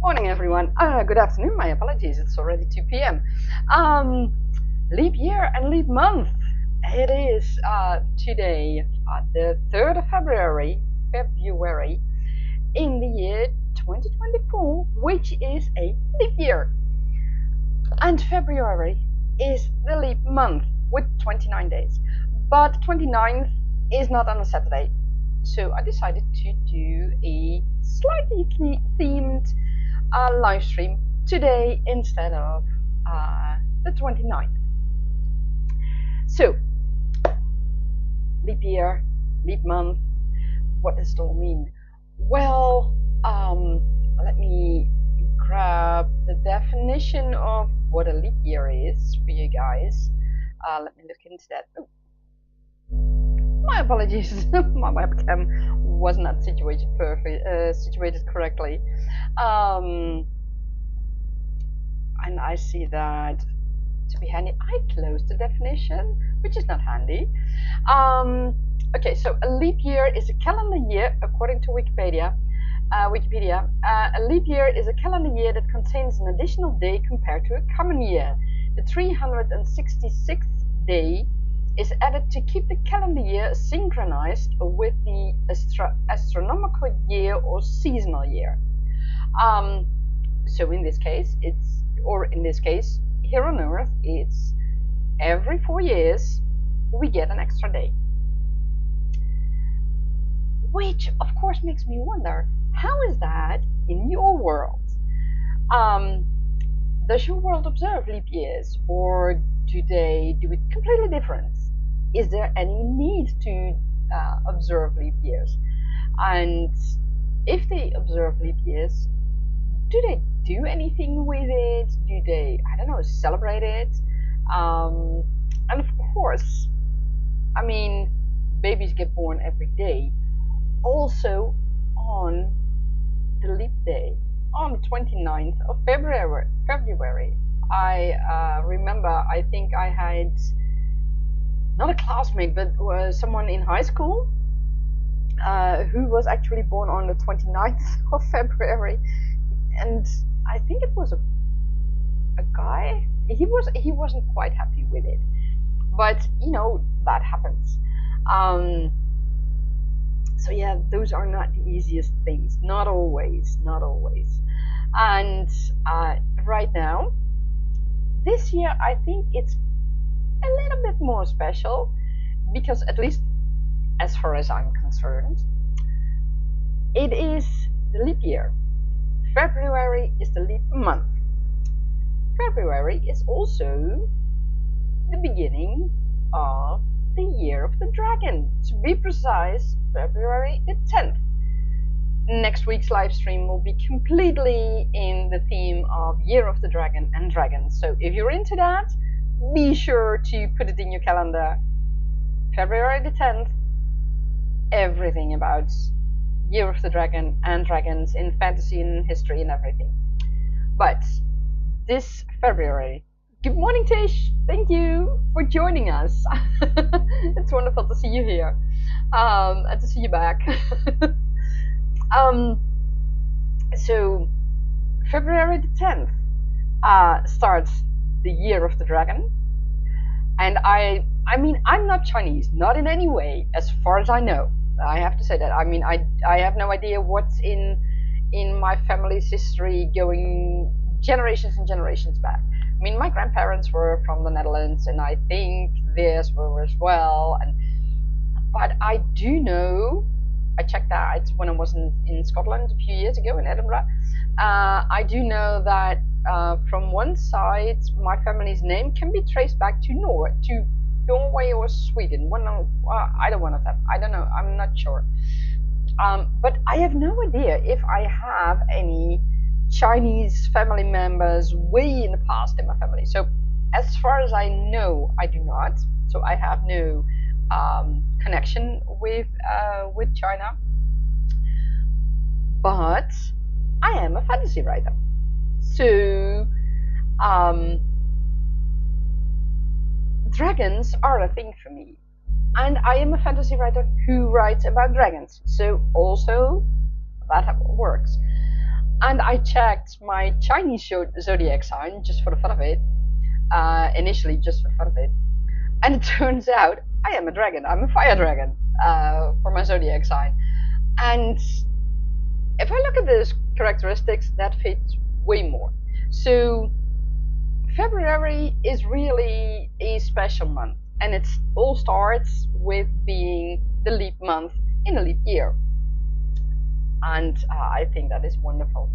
Morning, everyone. Good afternoon. My apologies. It's already 2 p.m. Leap year and leap month. It is today, the 3rd of February, in the year 2024, which is a leap year. And February is the leap month with 29 days. But 29th is not on a Saturday. So I decided to do a slightly themed live stream today instead of the 29th. So, leap year, leap month, what does it all mean? Well, let me grab the definition of what a leap year is for you guys. Let me look into that. Oh. My apologies, my webcam was not situated correctly. And I see that to be handy, I closed the definition, which is not handy. Okay, so a leap year is a calendar year, according to Wikipedia. A leap year is a calendar year that contains an additional day compared to a common year. The 366th day is added to keep the calendar year synchronized with the astronomical year or seasonal year. So in this case, here on Earth, it's every 4 years we get an extra day. Which, of course, makes me wonder, how is that in your world? Does your world observe leap years, or do they do it completely different? Is there any need to observe leap years? And if they observe leap years, do they do anything with it? Do they, I don't know, celebrate it? And of course, I mean, babies get born every day. Also on the leap day, on the 29th of February. I remember, I think I had not a classmate, but someone in high school who was actually born on the 29th of February. And I think it was a guy. He wasn't quite happy with it, but you know, that happens. So yeah, those are not the easiest things. Not always. And right now, this year, I think it's a little bit more special because, at least as far as I'm concerned, it is the leap year. February is the leap month. February is also the beginning of the year of the dragon. To be precise, February the 10th. Next week's live stream will be completely in the theme of Year of the Dragon and dragons. So if you're into that, be sure to put it in your calendar. February the 10th, everything about Year of the Dragon and dragons in fantasy and history and everything. But this February, good morning, Tish. Thank you for joining us. It's wonderful to see you here and to see you back. So February the 10th starts the Year of the Dragon, and I mean, I'm not Chinese, not in any way, as far as I know. I have to say that. I mean, I have no idea what's in my family's history going generations and generations back. I mean, my grandparents were from the Netherlands, and I think theirs were as well. But I do know, I checked that when I was in Scotland a few years ago in Edinburgh. I do know that from one side, my family's name can be traced back to Norway or Sweden. Either one of them. I don't know. I'm not sure. But I have no idea if I have any Chinese family members way in the past in my family. So as far as I know, I do not. So I have no connection with China. But I am a fantasy writer. So dragons are a thing for me, and I am a fantasy writer who writes about dragons, so also that works. And I checked my Chinese zodiac sign just for the fun of it, initially just for the fun of it, and it turns out I am a dragon. I'm a fire dragon for my zodiac sign. And if I look at those characteristics, that fits way more. So February is really a special month, and it all starts with being the leap month in a leap year. And I think that is wonderful.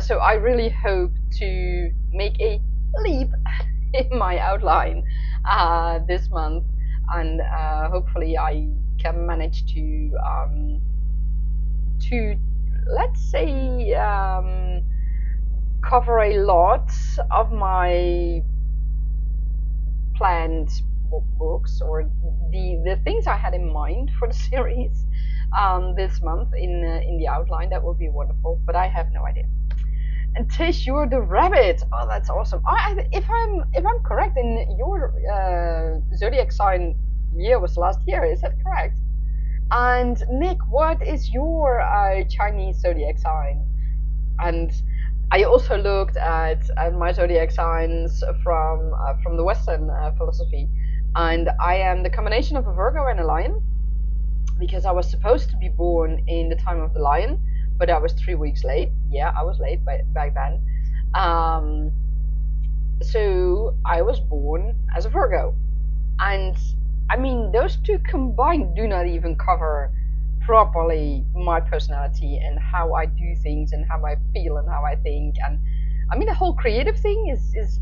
So I really hope to make a leap in my outline this month, and hopefully I can manage to let's say cover a lot of my planned books, or the things I had in mind for the series this month in the outline. That would be wonderful, but I have no idea. And Tish, you're the rabbit. Oh, that's awesome. If I'm correct, in your zodiac sign year was last year. Is that correct? And Nick, what is your Chinese zodiac sign? And I also looked at my zodiac signs from the Western philosophy, and I am the combination of a Virgo and a Lion, because I was supposed to be born in the time of the Lion, but I was 3 weeks late. Yeah, I was late back then. So I was born as a Virgo, and I mean, those two combined do not even cover properly my personality and how I do things and how I feel and how I think. And I mean, the whole creative thing is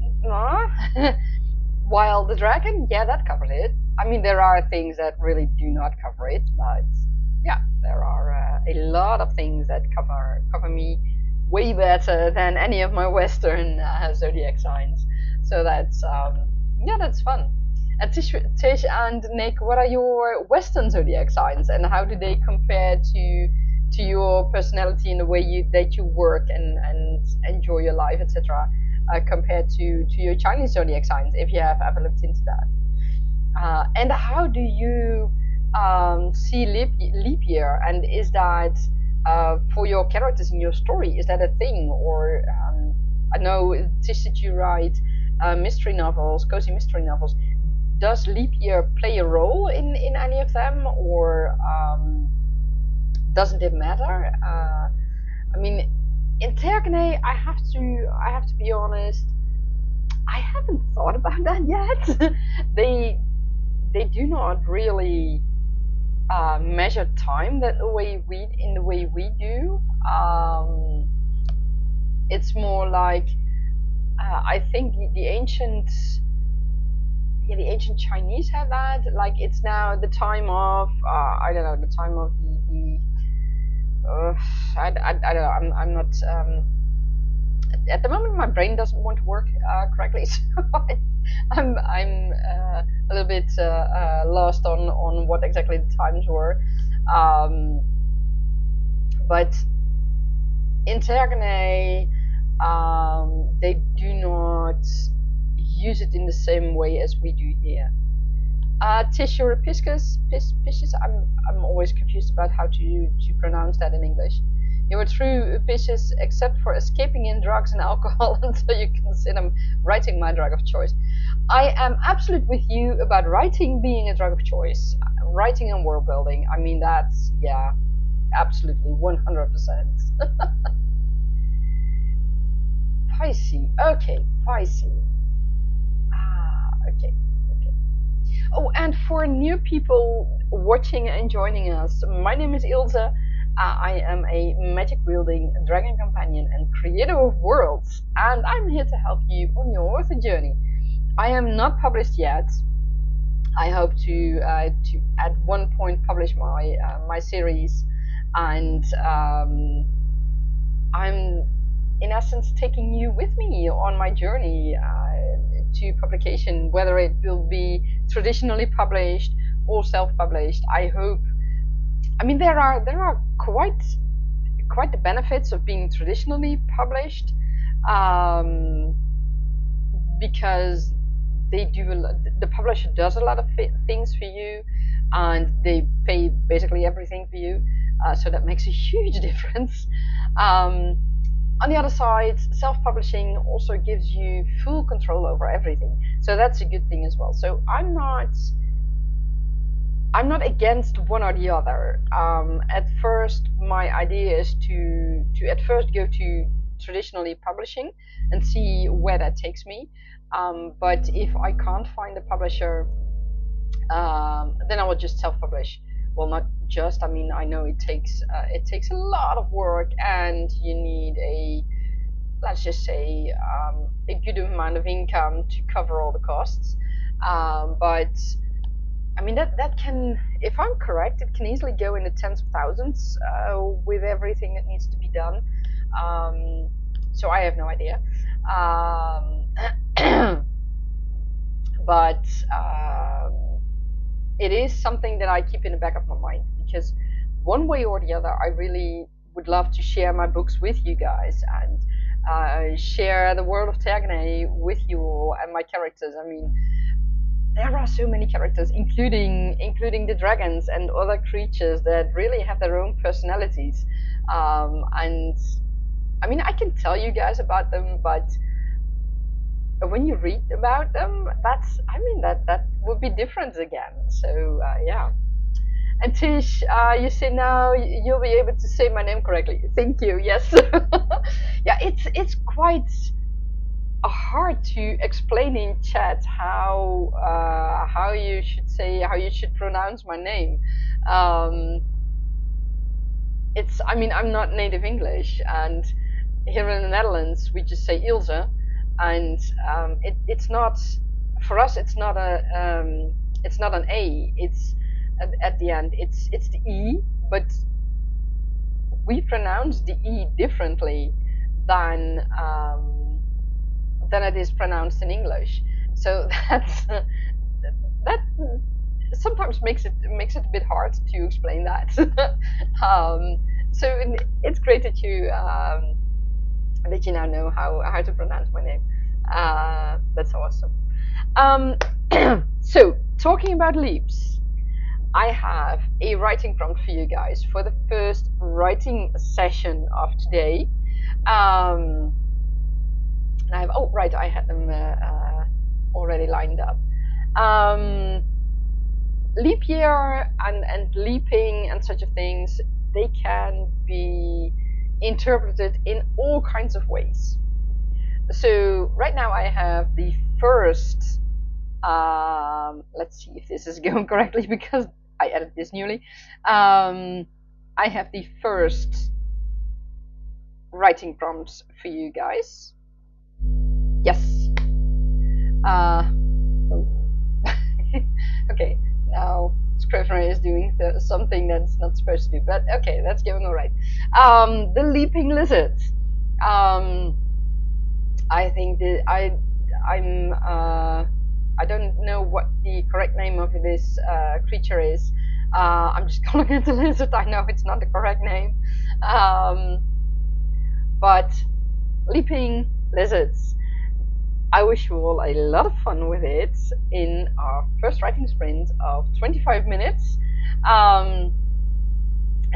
while the dragon, yeah, that covers it. I mean, there are things that really do not cover it, but yeah, there are a lot of things that cover me way better than any of my Western zodiac signs. So that's yeah, that's fun. And Tish and Nick, what are your Western zodiac signs, and how do they compare to your personality and the way that you work and enjoy your life, etc., compared to your Chinese zodiac signs, if you have ever looked into that? And how do you see leap year, and is that for your characters in your story? Is that a thing, or I know Tish, that you write mystery novels, cozy mystery novels. Does leap year play a role in any of them, or doesn't it matter? I mean, in Tergaenae, I have to be honest, I haven't thought about that yet. they do not really measure time that the way we do. It's more like I think the ancient Chinese have that. Like, it's now the time of I don't know, the time of the I don't know. I'm not at the moment. My brain doesn't want to work correctly, so I'm a little bit lost on what exactly the times were. But in Tergaenae, they do not use it in the same way as we do here. Tish, you're a Pisces. I'm always confused about how to pronounce that in English. You're a true Pisces, except for escaping in drugs and alcohol until you consider writing my drug of choice. I am absolute with you about writing being a drug of choice. Writing and world building. I mean, that's, yeah, absolutely 100%. Pisces. Okay, Pisces. Okay. Oh, and for new people watching and joining us, my name is Ilse. I am a magic-wielding dragon companion and creator of worlds, and I'm here to help you on your author journey. I am not published yet. I hope to at one point publish my series, and I'm in essence taking you with me on my journey to publication, whether it will be traditionally published or self-published. I hope. I mean, there are quite the benefits of being traditionally published, because the publisher does a lot of things for you, and they pay basically everything for you. So that makes a huge difference. On the other side, self-publishing also gives you full control over everything, so that's a good thing as well. So I'm not against one or the other. At first, my idea is to at first go to traditionally publishing and see where that takes me. But if I can't find a publisher, then I will just self-publish. Well, not just. I mean, I know it takes a lot of work, and you need a, let's just say, a good amount of income to cover all the costs. But I mean, that can, if I'm correct, it can easily go in the tens of thousands with everything that needs to be done. So I have no idea. But it is something that I keep in the back of my mind, because one way or the other, I really would love to share my books with you guys and share the world of Tergaenae with you all and my characters. I mean, there are so many characters, including the dragons and other creatures that really have their own personalities. And I mean, I can tell you guys about them, but when you read about them, that would be different again. So yeah. And Tish, you say now you'll be able to say my name correctly. Thank you. Yes. Yeah, it's quite hard to explain in chat how you should pronounce my name. I mean, I'm not native English, and here in the Netherlands we just say Ilse, and it's not, for us it's not an A. It's at the end it's the E, but we pronounce the E differently than it is pronounced in English. So that sometimes makes it a bit hard to explain that. So it's great that you now know how to pronounce my name. That's awesome. So talking about leaps, I have a writing prompt for you guys for the first writing session of today. And I have, oh right, I had them already lined up. Leap year and leaping and such of things, they can be interpreted in all kinds of ways. So right now I have the first, let's see if this is going correctly because I added this newly. I have the first writing prompts for you guys. Yes. Oh. Okay, now Scrivener is doing something that's not supposed to do, but okay, that's going all right. The leaping lizard. I think that I don't know what the correct name of this creature is. I'm just calling it a lizard. I know it's not the correct name, but leaping lizards. I wish you all a lot of fun with it in our first writing sprint of 25 minutes. And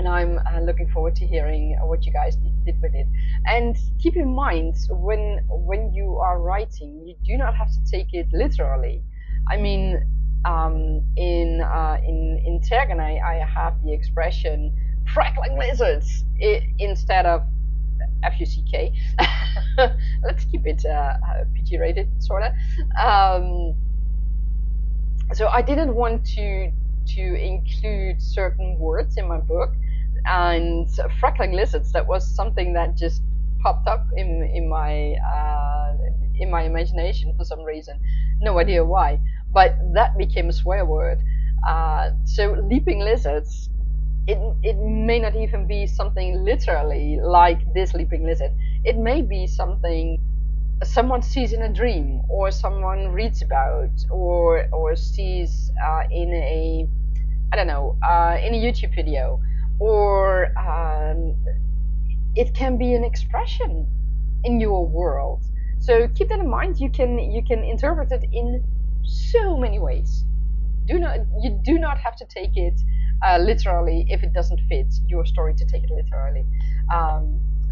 I'm looking forward to hearing what you guys did with it. And keep in mind, when you are writing, you do not have to take it literally. I mean, in Tergaenae, I have the expression "crackling lizards" instead of FUCK. Let's keep it PG rated, sorta. So I didn't want to include certain words in my book, and crackling lizards, that was something that just popped up in my imagination for some reason. No idea why, but that became a swear word. So leaping lizards, it may not even be something literally like this leaping lizard. It may be something someone sees in a dream, or someone reads about, or sees in a, I don't know, in a YouTube video, or it can be an expression in your world. So keep that in mind. You can interpret it in so many ways. You do not have to take it literally if it doesn't fit your story to take it literally.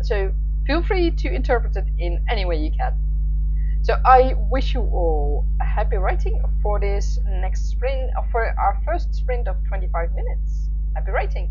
So feel free to interpret it in any way you can. So I wish you all a happy writing for this next sprint, for our first sprint of 25 minutes. Happy writing!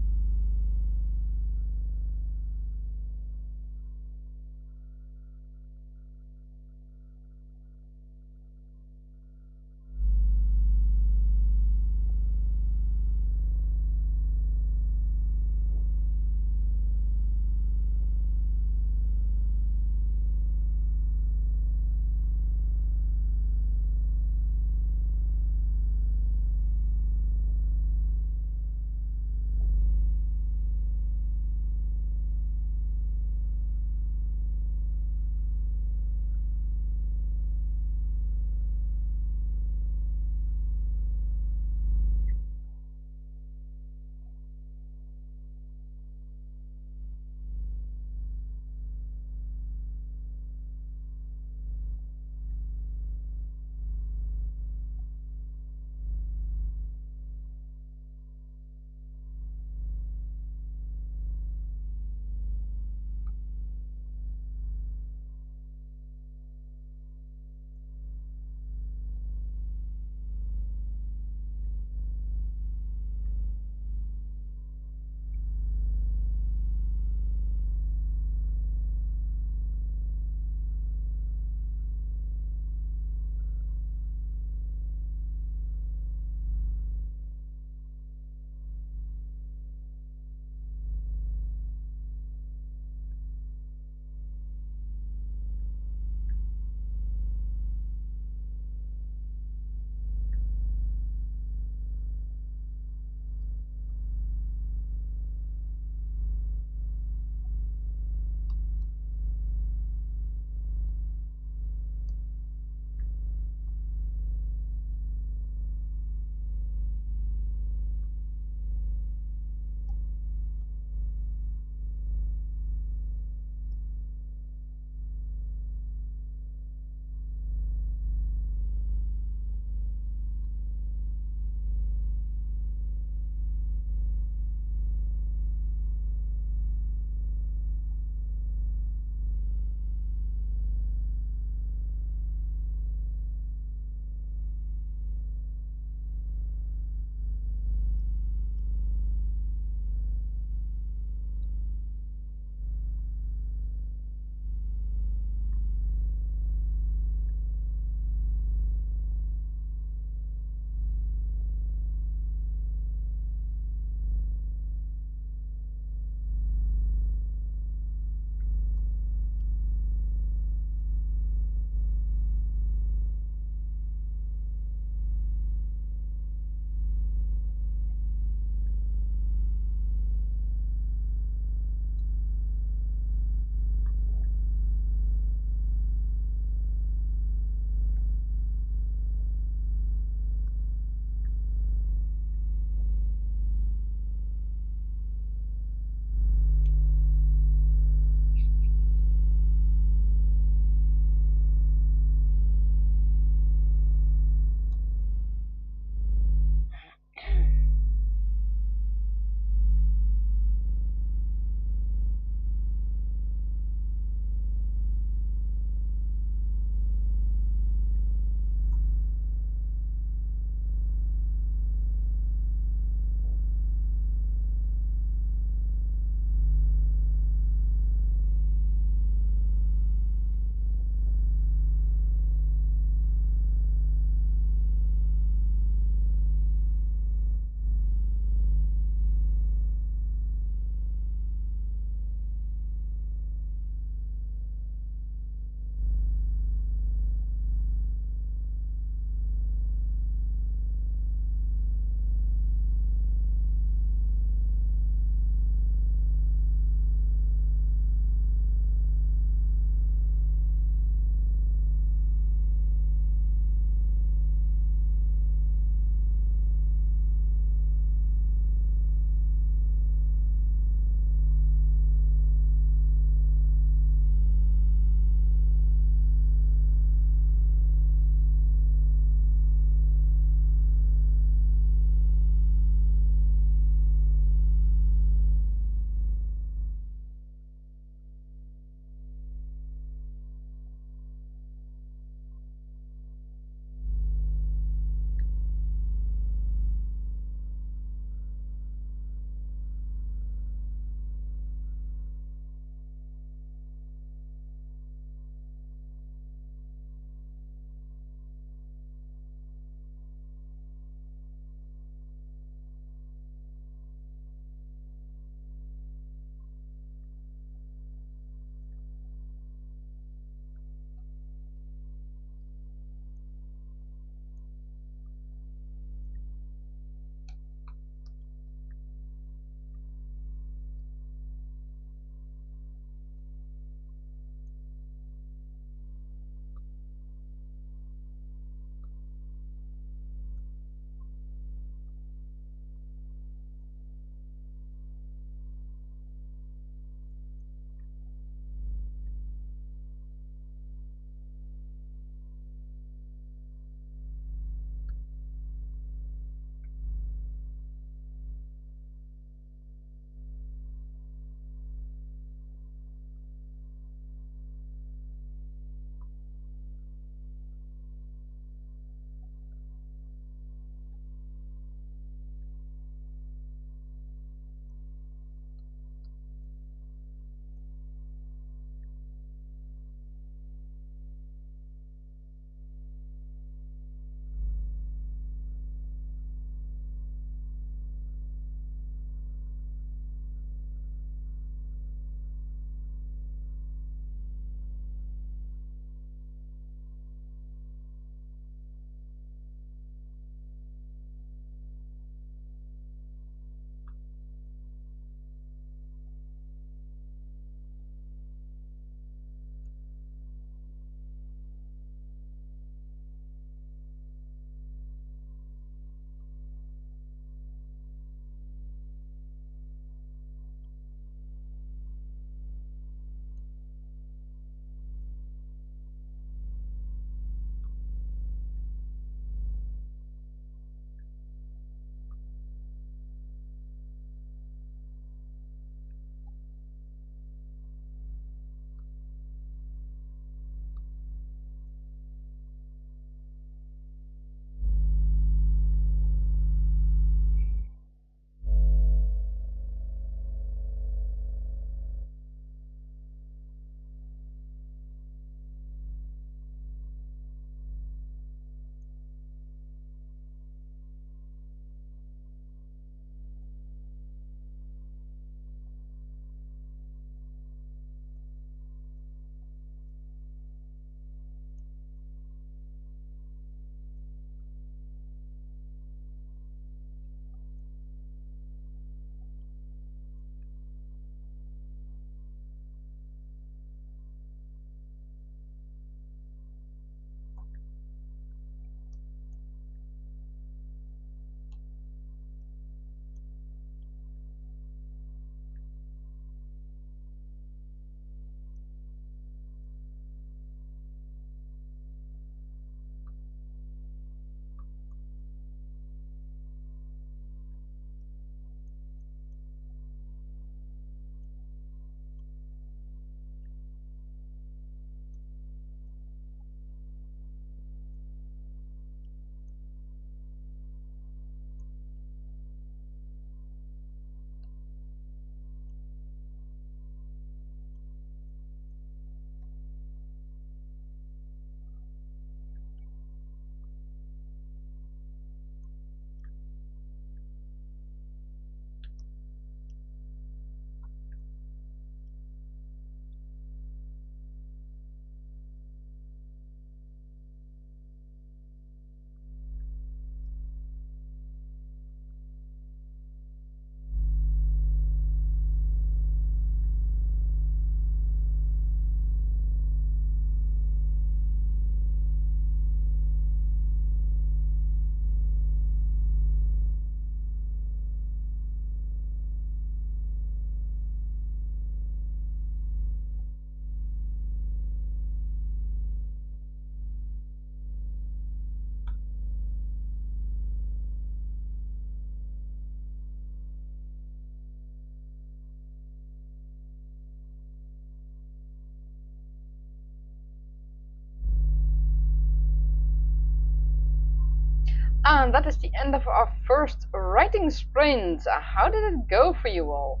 And that is the end of our first writing sprint. How did it go for you all?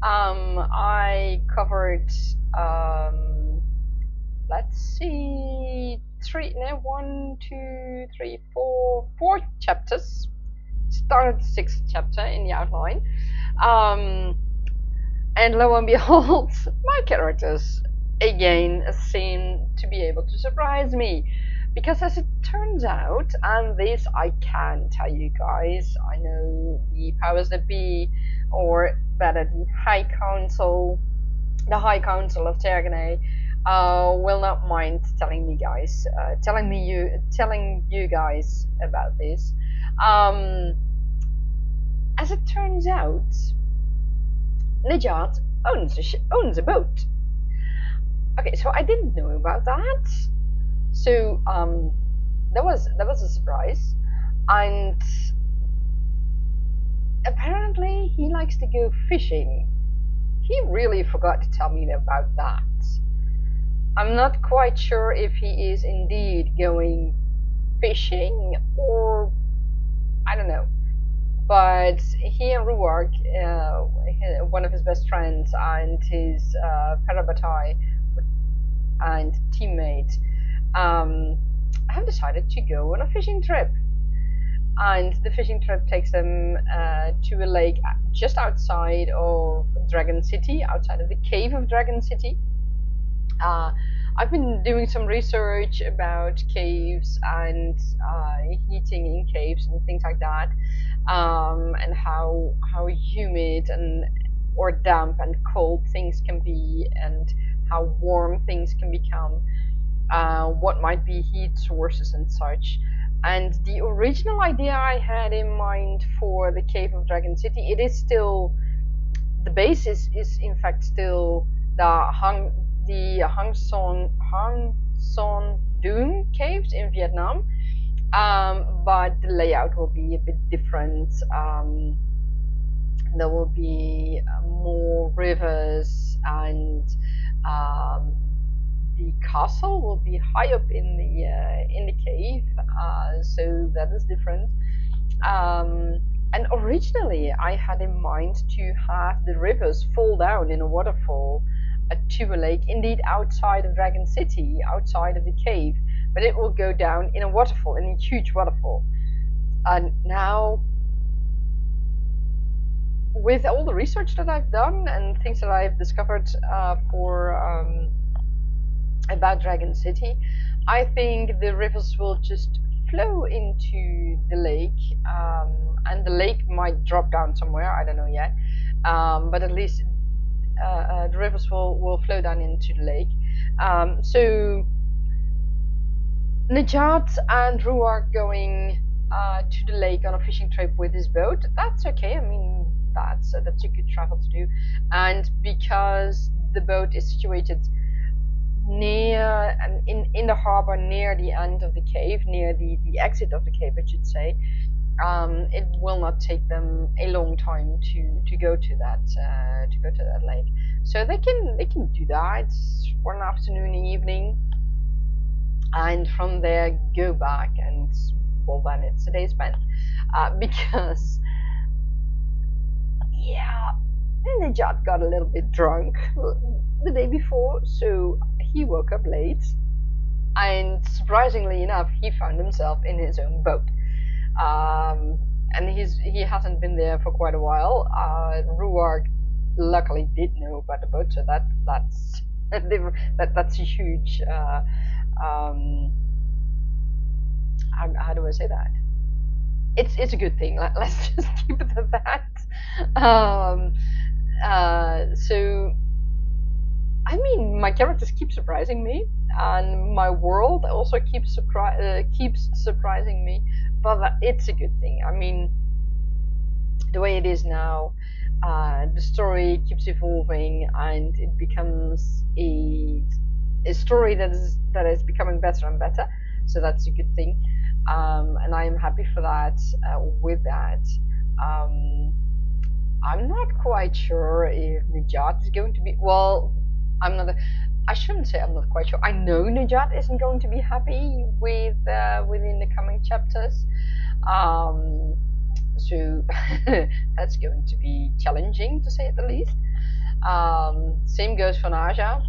I covered, let's see, four chapters. Started the sixth chapter in the outline. And lo and behold, my characters again seem to be able to surprise me. Because as it turns out, and this I can tell you guys, I know the powers that be, or better, the High Council of Tergaenae, will not mind telling you guys about this. As it turns out, Najat owns a boat. Okay, so I didn't know about that. So that was a surprise, and apparently he likes to go fishing. He really forgot to tell me about that. I'm not quite sure if he is indeed going fishing or I don't know. But he and Ruark, one of his best friends and his Parabatai and teammate, have decided to go on a fishing trip. And the fishing trip takes them to a lake just outside of Dragon City, outside of the cave of Dragon City. I've been doing some research about caves and heating in caves and things like that, and how humid and or damp and cold things can be, and how warm things can become. What might be heat sources and such. And the original idea I had in mind for the Cave of Dragon City, it is still, the base is in fact still the Hang Son Doon caves in Vietnam, but the layout will be a bit different. There will be more rivers, and the castle will be high up in the cave, so that is different. And originally, I had in mind to have the rivers fall down in a waterfall to a lake, indeed outside of Dragon City, outside of the cave, but it will go down in a waterfall, in a huge waterfall. And now, with all the research that I've done and things that I've discovered about Dragon City, I think the rivers will just flow into the lake, and the lake might drop down somewhere, I don't know yet, but at least the rivers will flow down into the lake. So Najat and Ru are going to the lake on a fishing trip with his boat. That's okay. I mean, that's a good travel to do, and because the boat is situated near and in the harbor, near the end of the cave, near the exit of the cave, I should say, it will not take them a long time to go to that lake. So they can do that for an afternoon, evening, and from there go back, and well, then it's a day spent, because yeah, Najat got a little bit drunk the day before, so he woke up late, and surprisingly enough, he found himself in his own boat. And he hasn't been there for quite a while. Ruark luckily did know about the boat, so that's that's a huge. How do I say that? It's a good thing. Let's just keep it at that. So I mean, my characters keep surprising me, and my world also keeps surprising me. But it's a good thing. I mean, the way it is now, the story keeps evolving, and it becomes a story that is becoming better and better. So that's a good thing, and I am happy for that. With that. I'm not quite sure if Najat is going to be. Well, I shouldn't say I'm not quite sure. I know Najat isn't going to be happy with within the coming chapters. So that's going to be challenging, to say it the least. Same goes for Naja.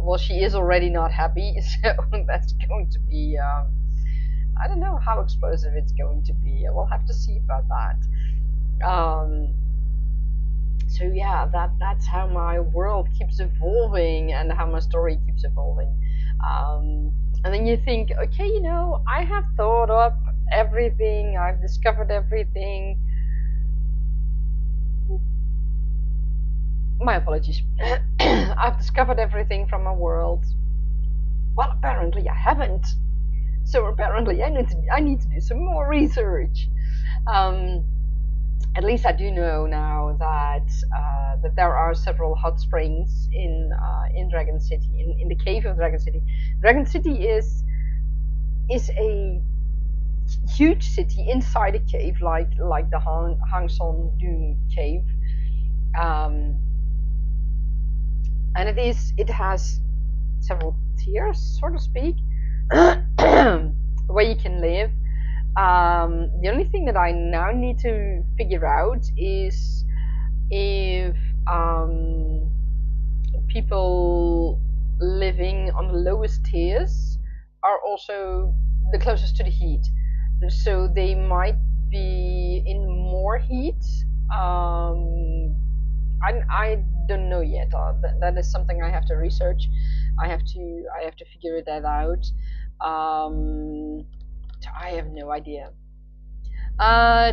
Well, she is already not happy, so that's going to be. I don't know how explosive it's going to be. We'll have to see about that. So yeah, that's how my world keeps evolving and how my story keeps evolving. And then you think, okay, I have thought up everything. I've discovered everything. My apologies. I've discovered everything from my world. Well, apparently I haven't. So apparently I need to do some more research. At least I do know now that there are several hot springs in Dragon City, in the cave of Dragon City. Dragon City is a huge city inside a cave, like the Hang Son Dune cave. And it has several tiers, so to speak, where you can live. The only thing that I now need to figure out is if people living on the lowest tiers are also the closest to the heat. So they might be in more heat. I don't know yet. That is something I have to research. I have to figure that out. I have no idea.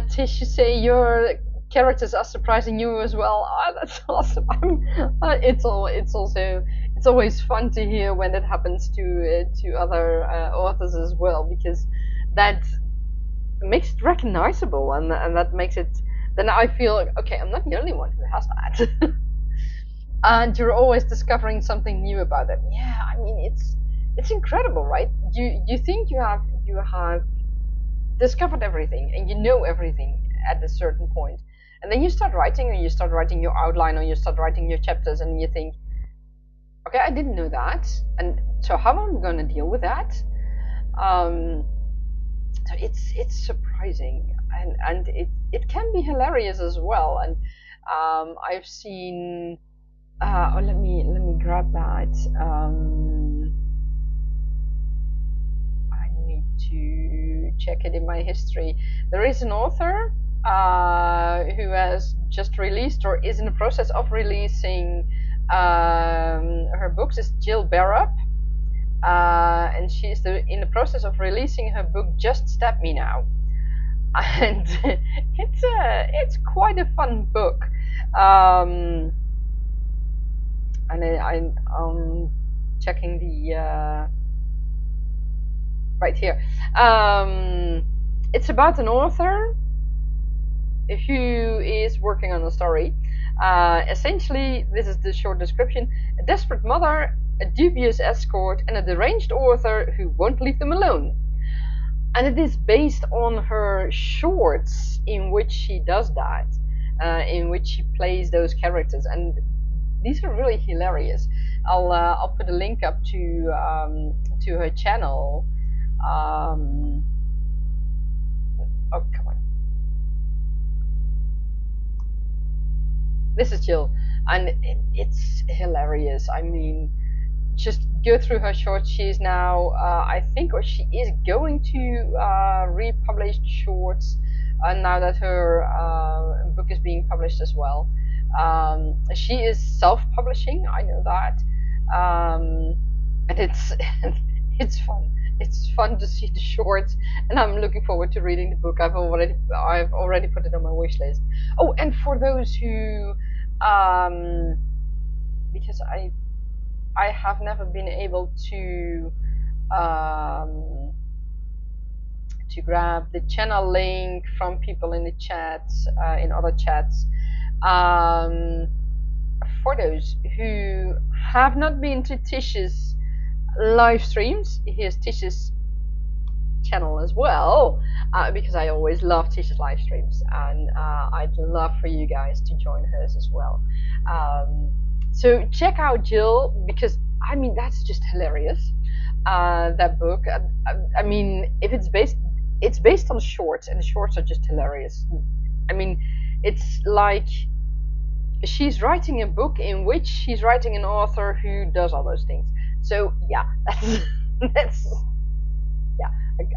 Tish, you say your characters are surprising you as well. Oh, that's awesome. It's always fun to hear when it happens to other authors as well, because that makes it recognizable, and that makes it. Then I feel like, okay, I'm not the only one who has that. And you're always discovering something new about them. Yeah, I mean it's incredible, right? You think you have discovered everything and you know everything at a certain point, and then you start writing, or you start writing your outline, or you start writing your chapters, and you think, okay, I didn't know that, and so how am I going to deal with that? So it's surprising, and it can be hilarious as well. And I've seen. Let me grab that. I need to check it in my history. There is an author who has just released, or is in the process of releasing, her books. Is Jill Barrop, and she's in the process of releasing her book Just Stab Me Now, and it's quite a fun book. And I'm checking the right here. It's about an author who is working on a story. Essentially, this is the short description: a desperate mother, a dubious escort, and a deranged author who won't leave them alone. And it is based on her shorts in which she does that, in which she plays those characters, and these are really hilarious. I'll put a link up to her channel. Oh, come on. This is Jill, and it's hilarious. I mean, just go through her shorts. She's now, I think, or she is going to republish the shorts, now that her book is being published as well. She is self-publishing, I know that, and it's fun. It's fun to see the shorts, and I'm looking forward to reading the book. I've already put it on my wish list. Oh, and for those who, because I have never been able to grab the channel link from people in the chats, in other chats. For those who have not been to Tish's live streams, here's Tish's channel as well, because I always love Tish's live streams, and I'd love for you guys to join hers as well. So check out Jill, because I mean that's just hilarious. That book. I mean, if it's based on shorts, and the shorts are just hilarious. I mean, it's like she's writing a book in which she's writing an author who does all those things. So yeah, that's yeah,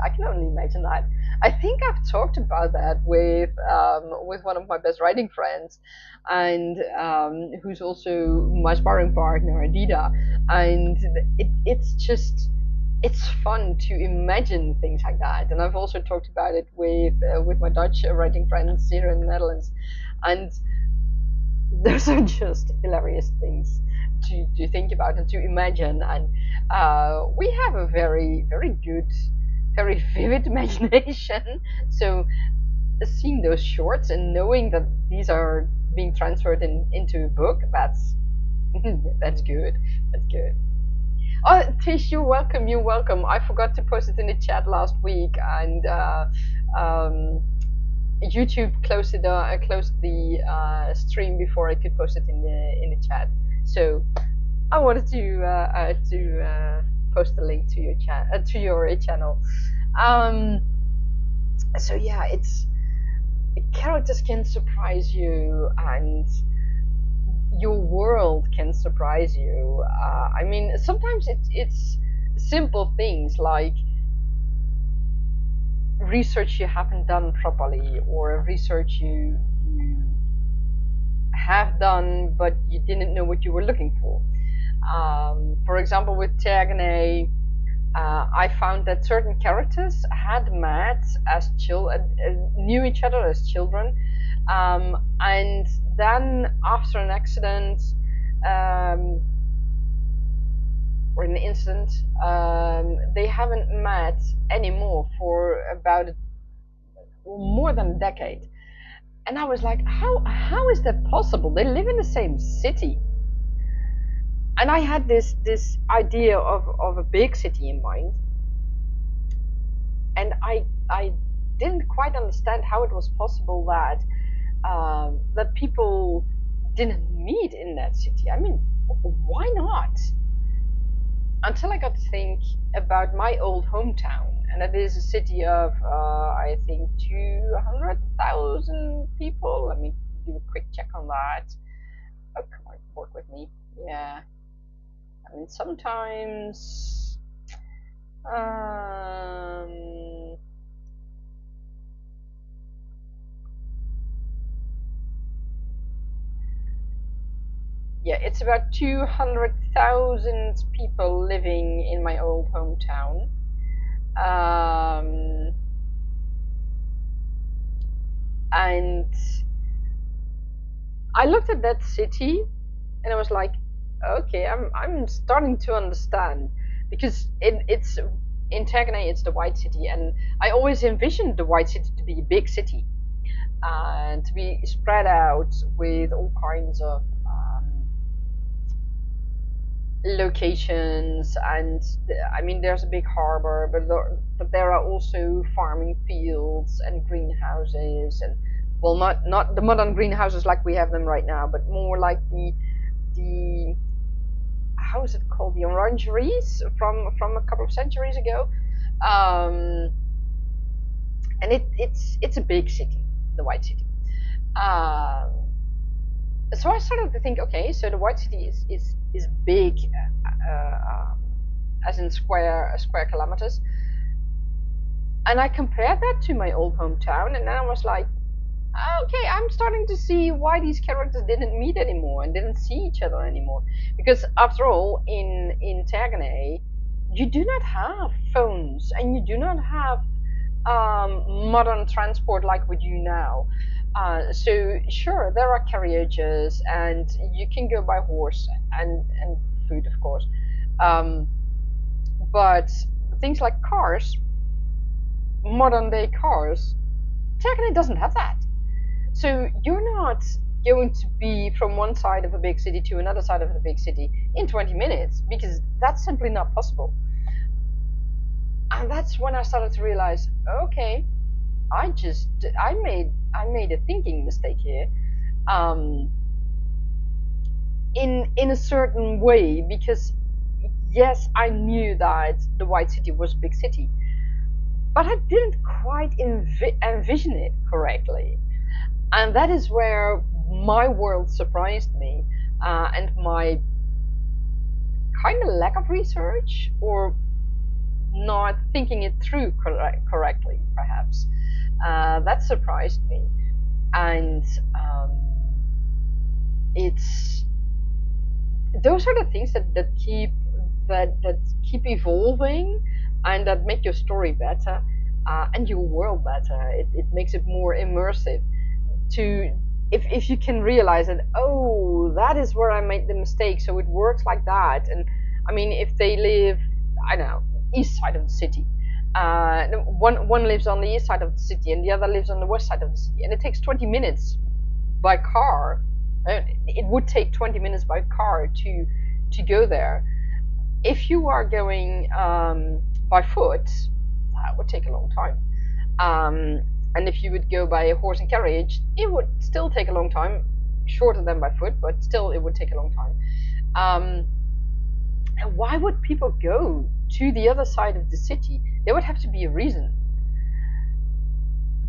I can only imagine that. I think I've talked about that with one of my best writing friends, and who's also my sparring partner, Adida, and it's just it's fun to imagine things like that. And I've also talked about it with my Dutch writing friends here in the Netherlands, and those are just hilarious things to think about and to imagine. And we have a very good, very vivid imagination. So seeing those shorts and knowing that these are being transferred into a book, that's that's good. That's good. Oh, Tish, you're welcome. You're welcome. I forgot to post it in the chat last week, and um, YouTube closed the stream before I could post it in the chat. So I wanted to post a link to your chat to your channel. So yeah, it's characters can surprise you, and your world can surprise you. I mean, sometimes it's simple things like research you haven't done properly, or research you have done but you didn't know what you were looking for. For example, with Tergaenae, I found that certain characters had met as knew each other as children, and then after an accident or an incident, they haven't met anymore for about more than a decade. And I was like, how is that possible? They live in the same city. And I had this idea of a big city in mind, and I didn't quite understand how it was possible that that people didn't meet in that city. I mean, why not? Until I got to think about my old hometown, and that is a city of I think 200,000 people. Let me do a quick check on that. Oh, come on, work with me. Yeah. I mean, sometimes yeah, it's about 200,000 people living in my old hometown. And I looked at that city and I was like, okay, I'm starting to understand, because it's in Tergaenae, it's the White City, and I always envisioned the White City to be a big city and to be spread out with all kinds of locations. And I mean, there's a big harbor, but there are also farming fields and greenhouses, and well, not the modern greenhouses like we have them right now, but more like the how is it called, the orangeries from a couple of centuries ago. And it's a big city, the White City. So I started to think, okay, so the White City is big, as in square kilometers, and I compared that to my old hometown, and then I was like, okay, I'm starting to see why these characters didn't meet anymore and didn't see each other anymore. Because after all, in Tergaenae, you do not have phones, and you do not have modern transport like we do now. So sure, there are carriages, and you can go by horse and foot, of course. But things like cars, modern day cars, Tergaenae doesn't have that. So you're not going to be from one side of a big city to another side of the big city in 20 minutes, because that's simply not possible. And that's when I started to realize, okay, I made a thinking mistake here, in a certain way, because yes, I knew that the White City was a big city, but I didn't quite envision it correctly. And that is where my world surprised me, and my kind of lack of research, or not thinking it through correctly, perhaps. That surprised me. And it's those are the things that keep evolving, and that make your story better, and your world better. It makes it more immersive. To if you can realize that, oh, that is where I made the mistake, so it works like that. And I mean, if they live, I don't know, east side of the city, one lives on the east side of the city and the other lives on the west side of the city, and it takes 20 minutes by car. It would take 20 minutes by car to go there. If you are going by foot, that would take a long time. And if you would go by a horse and carriage, it would still take a long time, shorter than by foot, but still it would take a long time. And why would people go to the other side of the city? There would have to be a reason.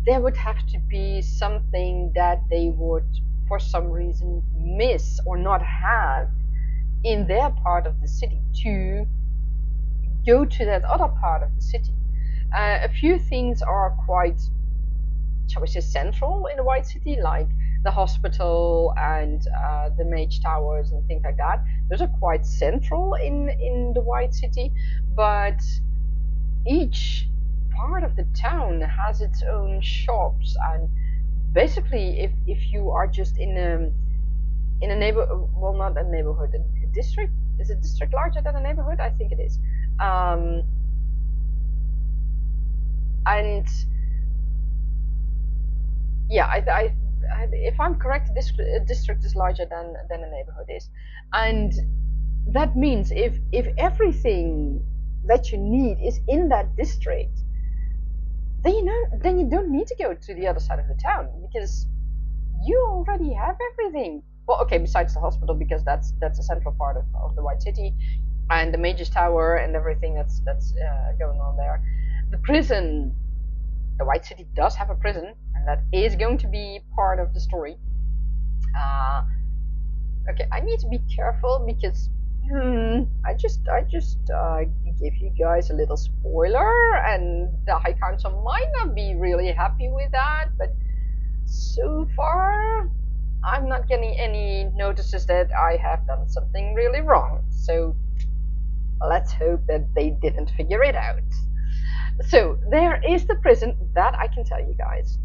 There would have to be something that they would, for some reason, miss or not have in their part of the city to go to that other part of the city. A few things are quite, shall we say, central in the White City, like the hospital and the mage towers and things like that. Those are quite central in the White City, but each part of the town has its own shops. And basically, if you are just in a neighborhood, well, not a neighborhood, a district. Is a district larger than a neighborhood? I think it is. And yeah, if I'm correct, a district is larger than a neighborhood is. And that means if everything that you need is in that district, then you don't need to go to the other side of the town, because you already have everything. Well, okay, besides the hospital, because that's a central part of the White City, and the Mage's Tower and everything that's going on there. The prison, the White City does have a prison, and that is going to be part of the story. Okay, I need to be careful, because I just give you guys a little spoiler, and the High Council might not be really happy with that, but so far I'm not getting any notices that I have done something really wrong. So let's hope that they didn't figure it out. So there is the prison, that I can tell you guys.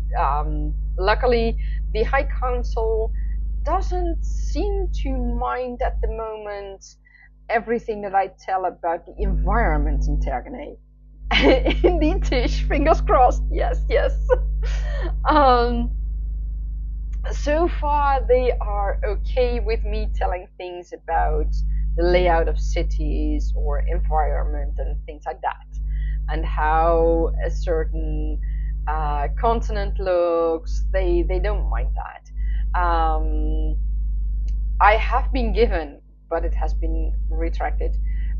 Luckily, the High Council doesn't seem to mind at the moment everything that I tell about the environment in Tergaenae. Indeed, Tish, fingers crossed. Yes. So far, they are okay with me telling things about the layout of cities or environment and things like that, and how a certain continent looks. They don't mind that. I have been given, but it has been retracted.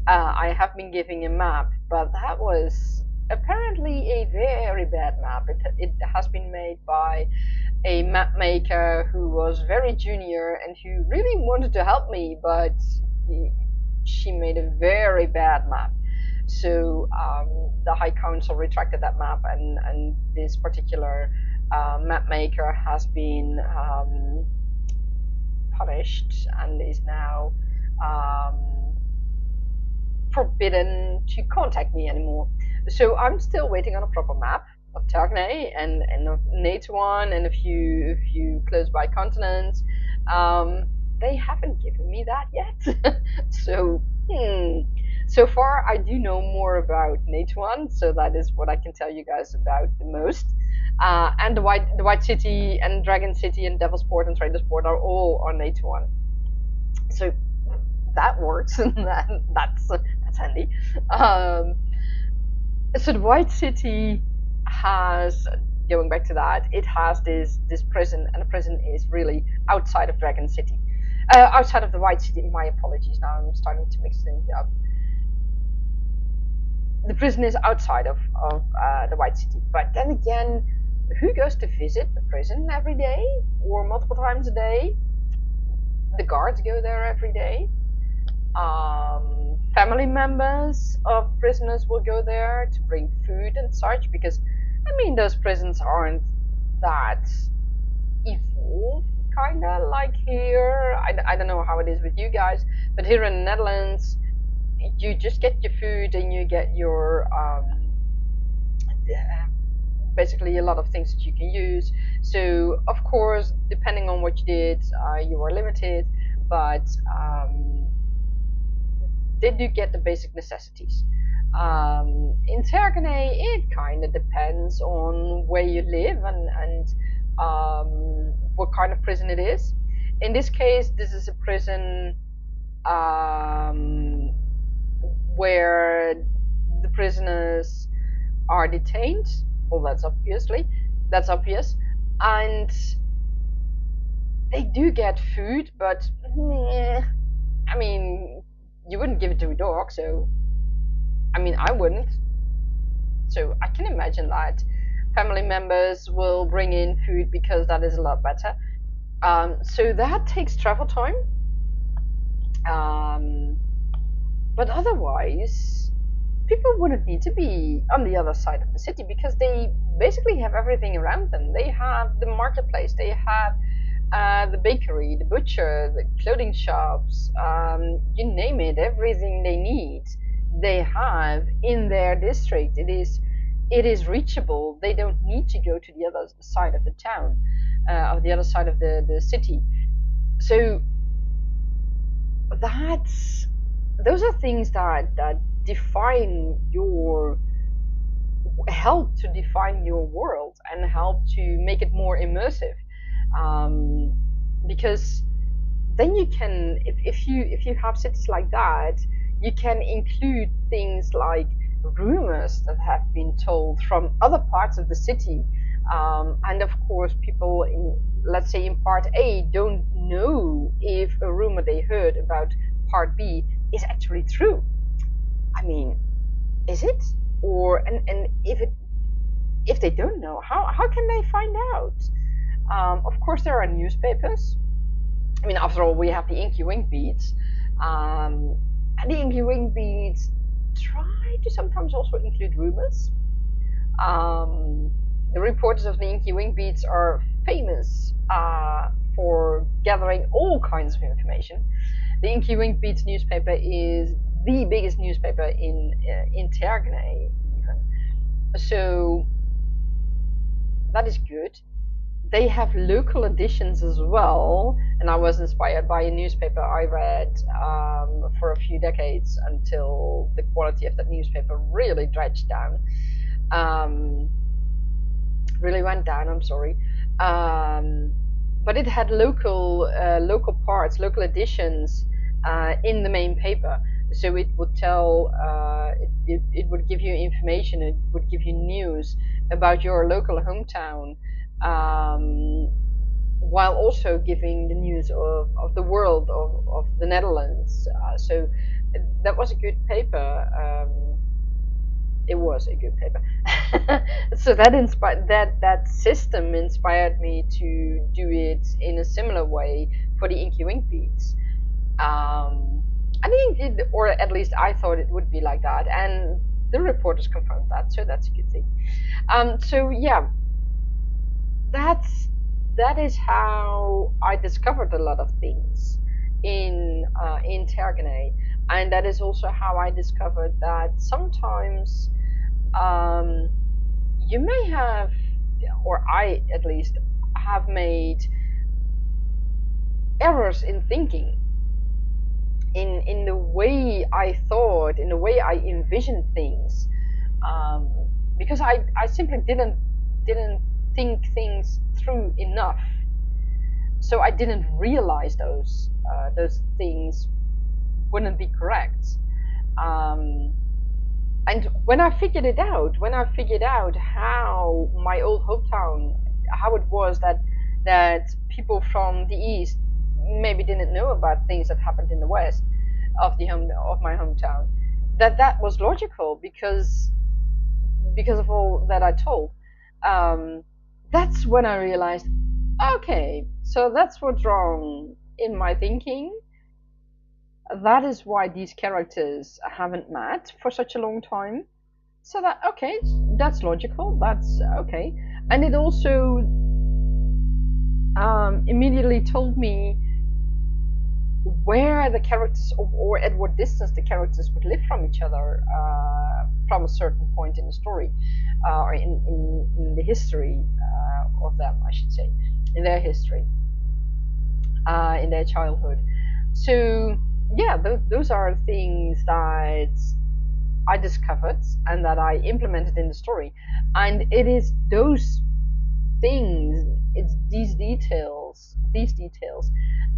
I have been given a map, but that was apparently a very bad map. It has been made by a map maker who was very junior and who really wanted to help me, but she made a very bad map. So the High Council retracted that map, and this particular map maker has been punished and is now forbidden to contact me anymore. So I'm still waiting on a proper map of Tergaenae and of Natuan and a few close by continents. They haven't given me that yet. So far I do know more about Natuan, so that is what I can tell you guys about the most. And the White City and Dragon City and Devil's Port and Trader's Port are all on Natuan. So that works. That's handy. So the White City has, going back to that, it has this prison, and the prison is really outside of Dragon City, outside of the White City. My apologies. Now I'm starting to mix things up. the prison is outside of the White City. But then again, who goes to visit the prison every day or multiple times a day? The guards go there every day. Family members of prisoners will go there to bring food and such, because I mean those prisons aren't that evolved, kinda like here. I don't know how it is with you guys, but here in the Netherlands, you just get your food and you get your basically a lot of things that you can use. So of course, depending on what you did, you are limited, but they do get the basic necessities. In Tergaenae, it kind of depends on where you live and what kind of prison it is. In this case, this is a prison where the prisoners are detained. Well, that's obvious, and they do get food, but I mean, you wouldn't give it to a dog, so I mean, I wouldn't. So I can imagine that family members will bring in food because that is a lot better. So that takes travel time. But otherwise, people wouldn't need to be on the other side of the city because they basically have everything around them. They have the marketplace, they have the bakery, the butcher, the clothing shops, you name it, everything they need, they have in their district. It is reachable. They don't need to go to the other side of the town, of the other side of the city. So those are things that define your help to define your world and help to make it more immersive, because then you can, if you have cities like that, you can include things like rumors that have been told from other parts of the city, and of course people in, let's say, in part A don't know if a rumor they heard about part B is actually true. I mean, is it? Or and if they don't know, how can they find out? Of course, there are newspapers. I mean, after all, we have the Inky Winged Beats, and the Inky Winged Beats try to sometimes also include rumors. The reporters of the Inky Winged Beats are famous for gathering all kinds of information. The Inky Winged Beats newspaper is the biggest newspaper in Tergaenae, even. So that is good. They have local editions as well, and I was inspired by a newspaper I read for a few decades until the quality of that newspaper really dredged down. Really went down, I'm sorry. But it had local parts, local editions in the main paper. So it would tell, it would give you information, it would give you news about your local hometown, while also giving the news of the world, of the Netherlands. So that was a good paper. It was a good paper. So that system inspired me to do it in a similar way for the Inky Winged Beats. I think or at least I thought it would be like that, and the reporters confirmed that, so that's a good thing. So yeah, that is how I discovered a lot of things in Tergaenae, and that is also how I discovered that sometimes you may have, or I at least have made errors in thinking, in the way I thought, in the way I envisioned things, because I simply didn't think things through enough. So I didn't realize those things wouldn't be correct. And when I figured it out, how my old hometown, how it was that people from the east maybe didn't know about things that happened in the west of my hometown, that was logical because of all that I told. Um, that's when I realized, okay, so that's what's wrong in my thinking. That is why these characters haven't met for such a long time. So that, okay, that's logical. That's okay. And it also immediately told me where the characters, or at what distance the characters would live from each other from a certain point in the story, or in the history of them, I should say, in their history, in their childhood. So yeah, those are things that I discovered and that I implemented in the story, and it is those things, it's these details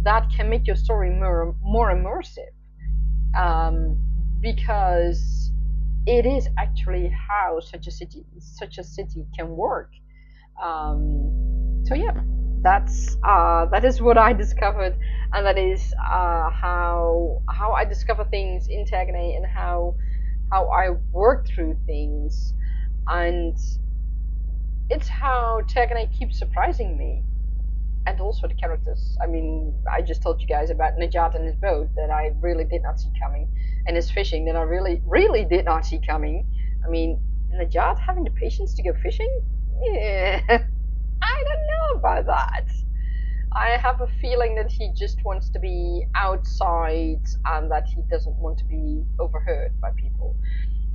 that can make your story more immersive, because it is actually how such a city can work. So yeah, that is what I discovered, and that is how I discover things in Tergaenae, and how I work through things, and it's how Tergaenae keeps surprising me, and also the characters. I mean, I just told you guys about Najat and his boat that I really did not see coming, and his fishing that I really did not see coming. I mean, Najat having the patience to go fishing? Yeah, I don't know about that. I have a feeling that he just wants to be outside and that he doesn't want to be overheard by people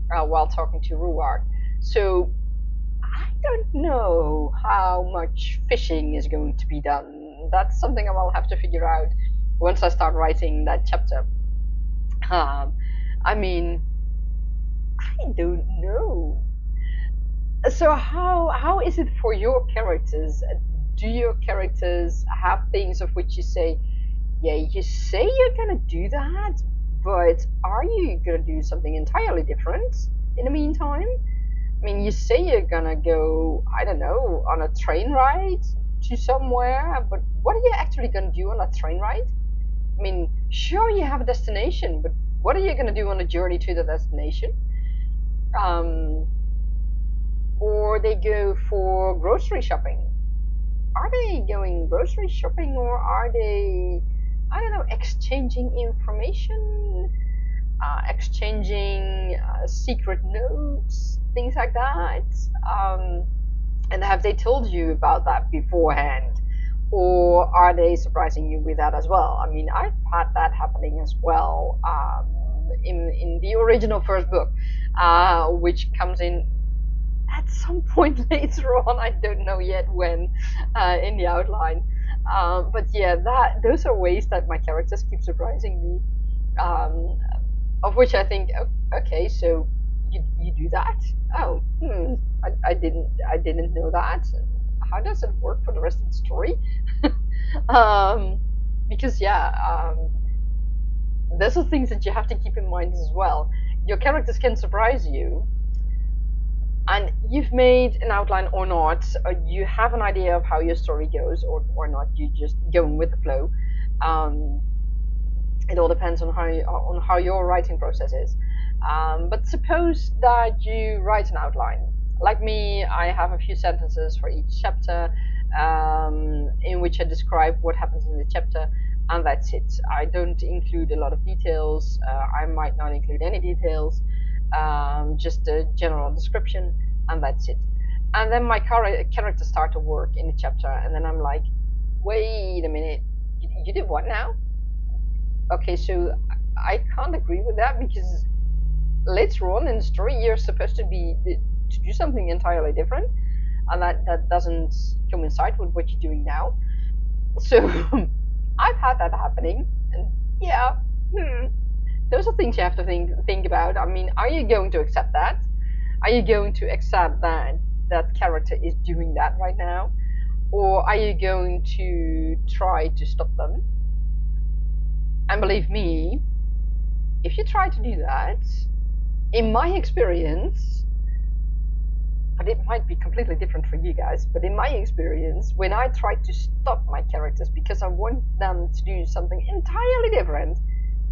while talking to Ruard. So I don't know how much fishing is going to be done. That's something I will have to figure out once I start writing that chapter. I mean, I don't know. So how is it for your characters? Do your characters have things of which you say, yeah, you say you're gonna do that, but are you gonna do something entirely different in the meantime? I mean, you say you're gonna go, I don't know, on a train ride to somewhere, but what are you actually gonna do on a train ride? I mean, sure, you have a destination, but what are you gonna do on a journey to the destination? Or they go for grocery shopping. Are they going grocery shopping, or are they, I don't know, exchanging information, exchanging secret notes, things like that? And have they told you about that beforehand? Or are they surprising you with that as well? I mean, I've had that happening as well in the original first book, which comes in at some point later on. I don't know yet when, in the outline. But yeah, those are ways that my characters keep surprising me. Of which I think, okay, so you do that? Oh, I didn't know that. How does it work for the rest of the story? Because yeah, those are things that you have to keep in mind as well. Your characters can surprise you, and you've made an outline or not, you have an idea of how your story goes, or not, you just going with the flow. It all depends on how your writing process is. But suppose that you write an outline. Like me, I have a few sentences for each chapter, in which I describe what happens in the chapter, and that's it. I don't include a lot of details. I might not include any details. Just a general description, and that's it. And then my characters start to work in the chapter, and then I'm like, wait a minute, you did what now? Okay, so I can't agree with that, because later on in the story you're supposed to do something entirely different, and that doesn't coincide with what you're doing now. So I've had that happening, and yeah, those are things you have to think about. I mean, are you going to accept that? Are you going to accept that that character is doing that right now, or are you going to try to stop them? And believe me, if you try to do that, in my experience, but it might be completely different for you guys, but in my experience, when I try to stop my characters because I want them to do something entirely different,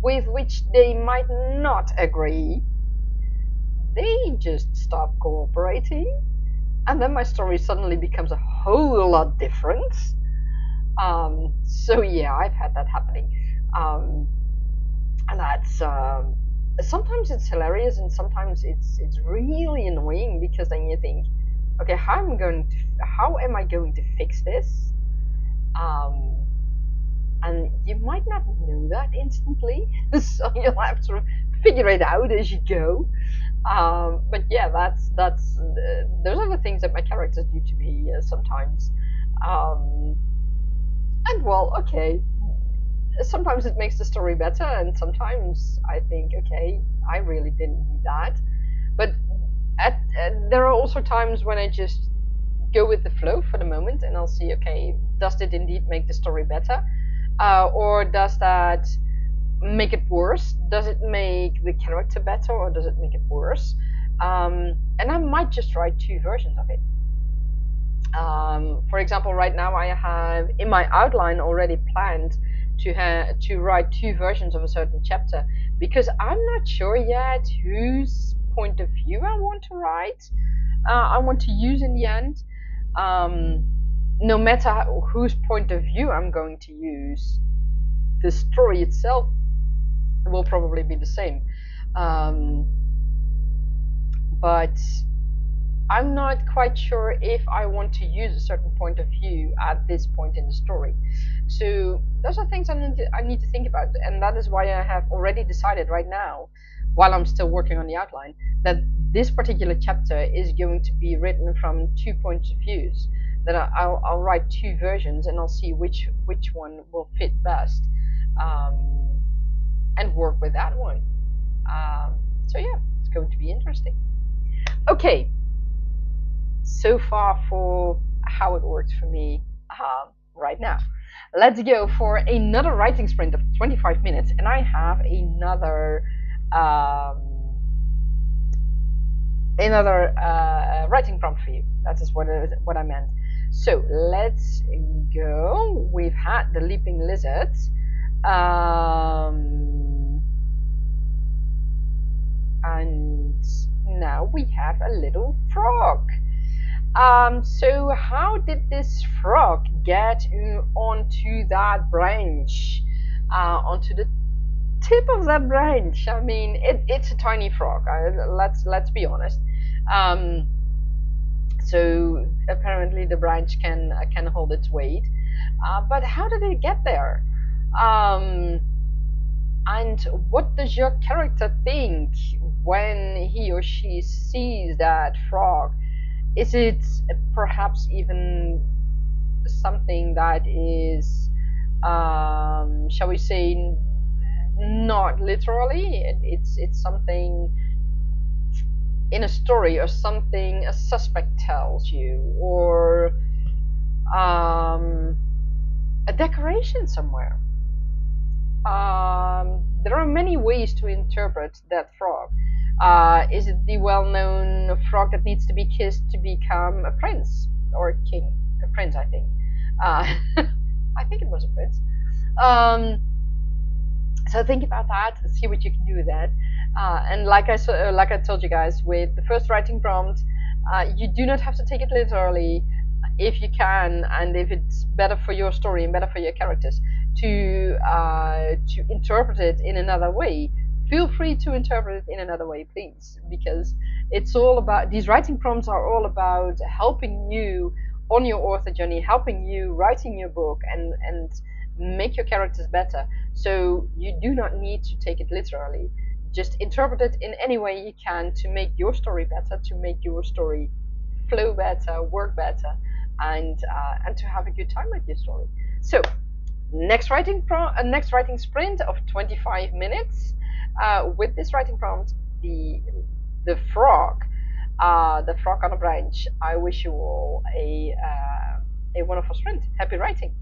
with which they might not agree, they just stop cooperating, and then my story suddenly becomes a whole lot different. So yeah, I've had that happening. Um, and that's sometimes it's hilarious, and sometimes it's really annoying, because then you think, okay, how am I going to fix this? Um, and you might not know that instantly, so you'll have to figure it out as you go. But yeah, that's those are the things that my characters do to me sometimes. Um, and well, okay, sometimes it makes the story better, and sometimes I think, okay, I really didn't need that. But there are also times when I just go with the flow for the moment, and I'll see, okay, does it indeed make the story better, or does that make it worse? Does it make the character better, or does it make it worse? And I might just write two versions of it. For example, right now I have in my outline already planned to write two versions of a certain chapter, because I'm not sure yet whose point of view I want to write. I want to use in the end. Um, no matter whose point of view I'm going to use, the story itself will probably be the same. Um, but I'm not quite sure if I want to use a certain point of view at this point in the story. So those are things I need to think about, and that is why I have already decided right now, while I'm still working on the outline, that this particular chapter is going to be written from two points of views. That I'll write two versions, and I'll see which one will fit best, and work with that one. So yeah, it's going to be interesting. Okay, so far for how it works for me right now. Let's go for another writing sprint of 25 minutes, and I have another writing prompt for you. That is what I meant. So let's go. We've had the leaping lizard. And now we have a little frog. So how did this frog get onto that branch? Onto the tip of that branch. I mean, it's a tiny frog. Let's be honest. Um, so apparently the branch can hold its weight. But how did it get there? And what does your character think when he or she sees that frog? Is it perhaps even something that is, shall we say, not literally? It's something in a story, or something a suspect tells you, or a decoration somewhere. There are many ways to interpret that frog. Is it the well-known frog that needs to be kissed to become a prince or a king? A prince, I think. I think it was a prince. So think about that. See what you can do with that. And like I told you guys, with the first writing prompt, you do not have to take it literally. If you can, and if it's better for your story and better for your characters, to interpret it in another way, feel free to interpret it in another way, please, because it's all about, these writing prompts are all about helping you on your author journey, helping you writing your book, and make your characters better. So you do not need to take it literally. Just interpret it in any way you can to make your story better, to make your story flow better, work better, and to have a good time with your story. So next writing sprint of 25 minutes with this writing prompt, the frog, the frog on a branch. I wish you all a wonderful sprint. Happy writing.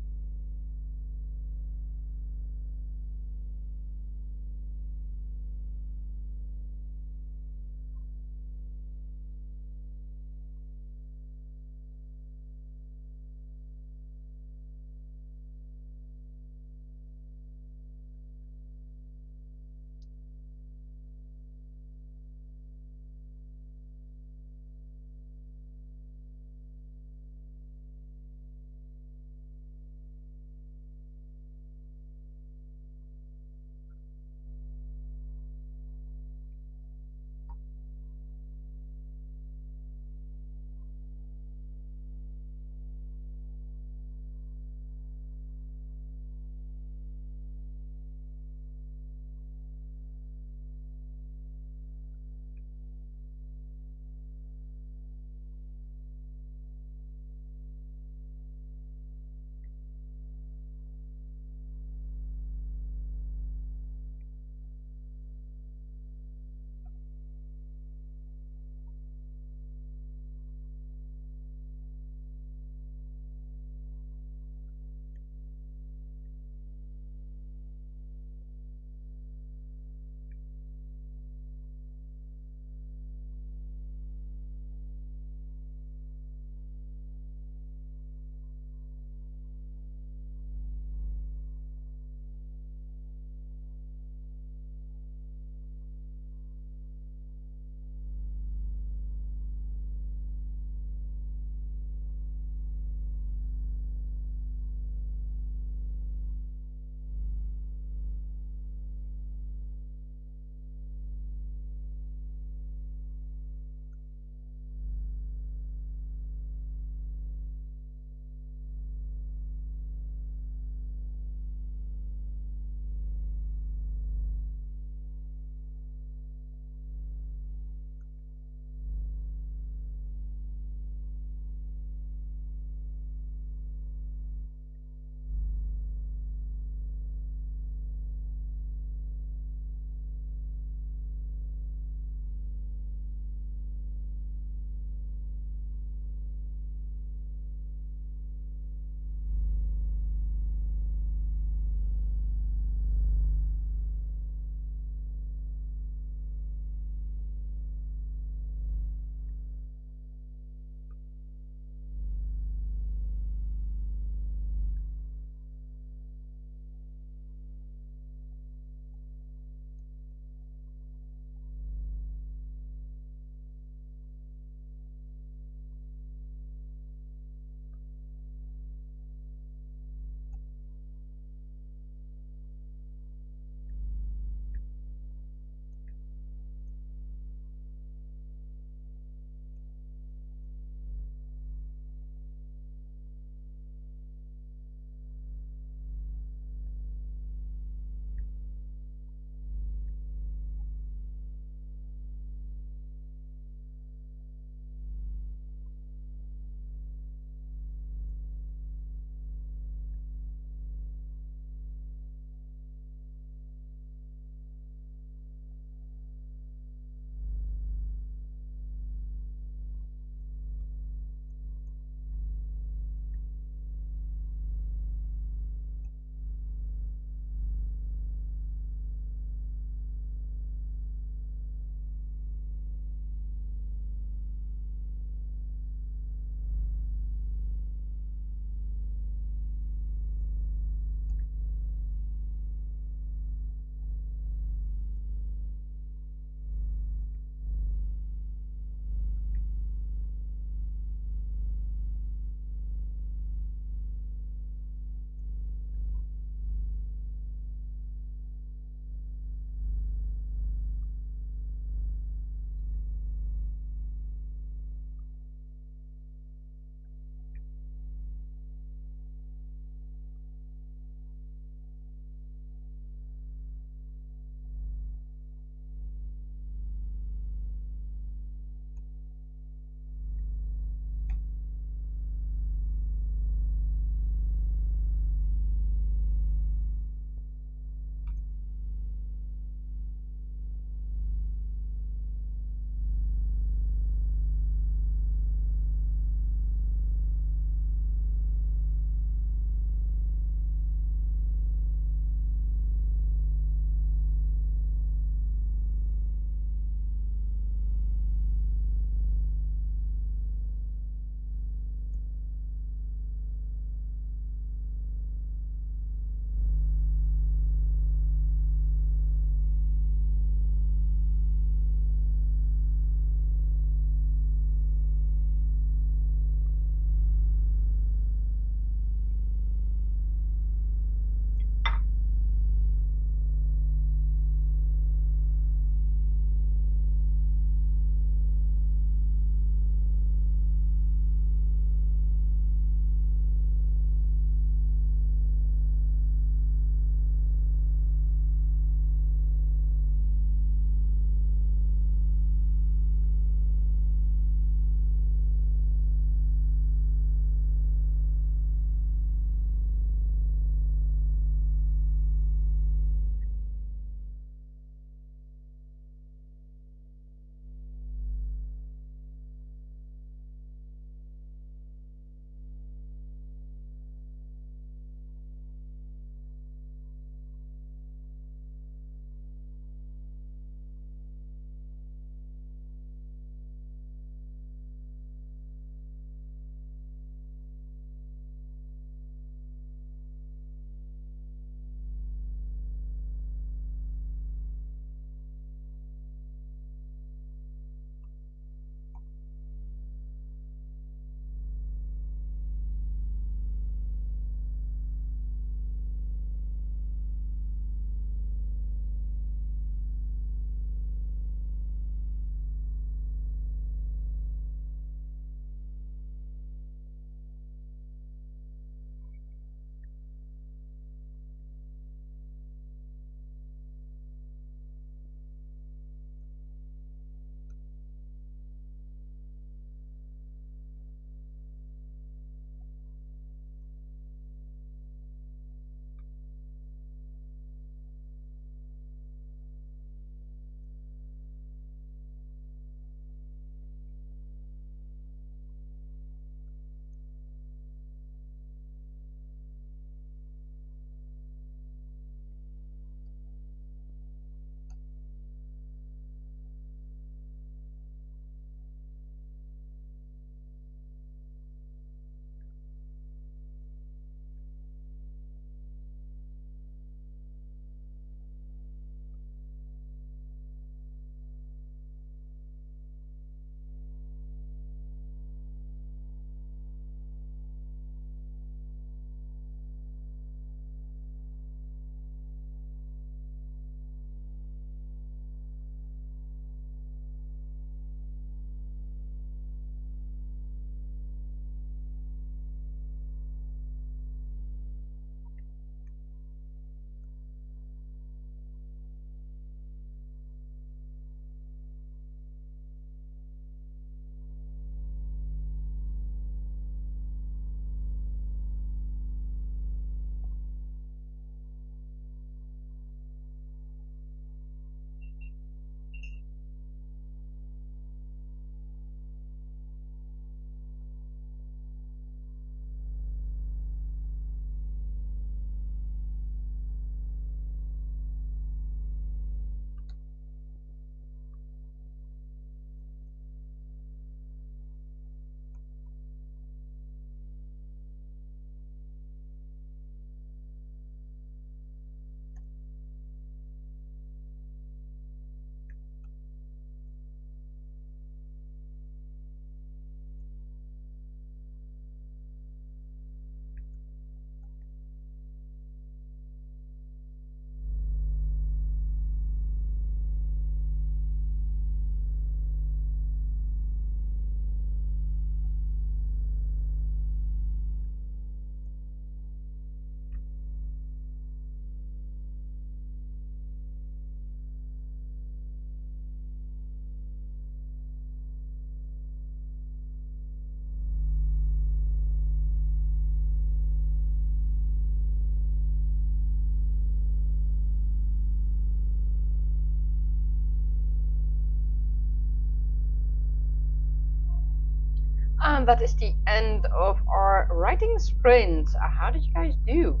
And that is the end of our writing sprint. How did you guys do?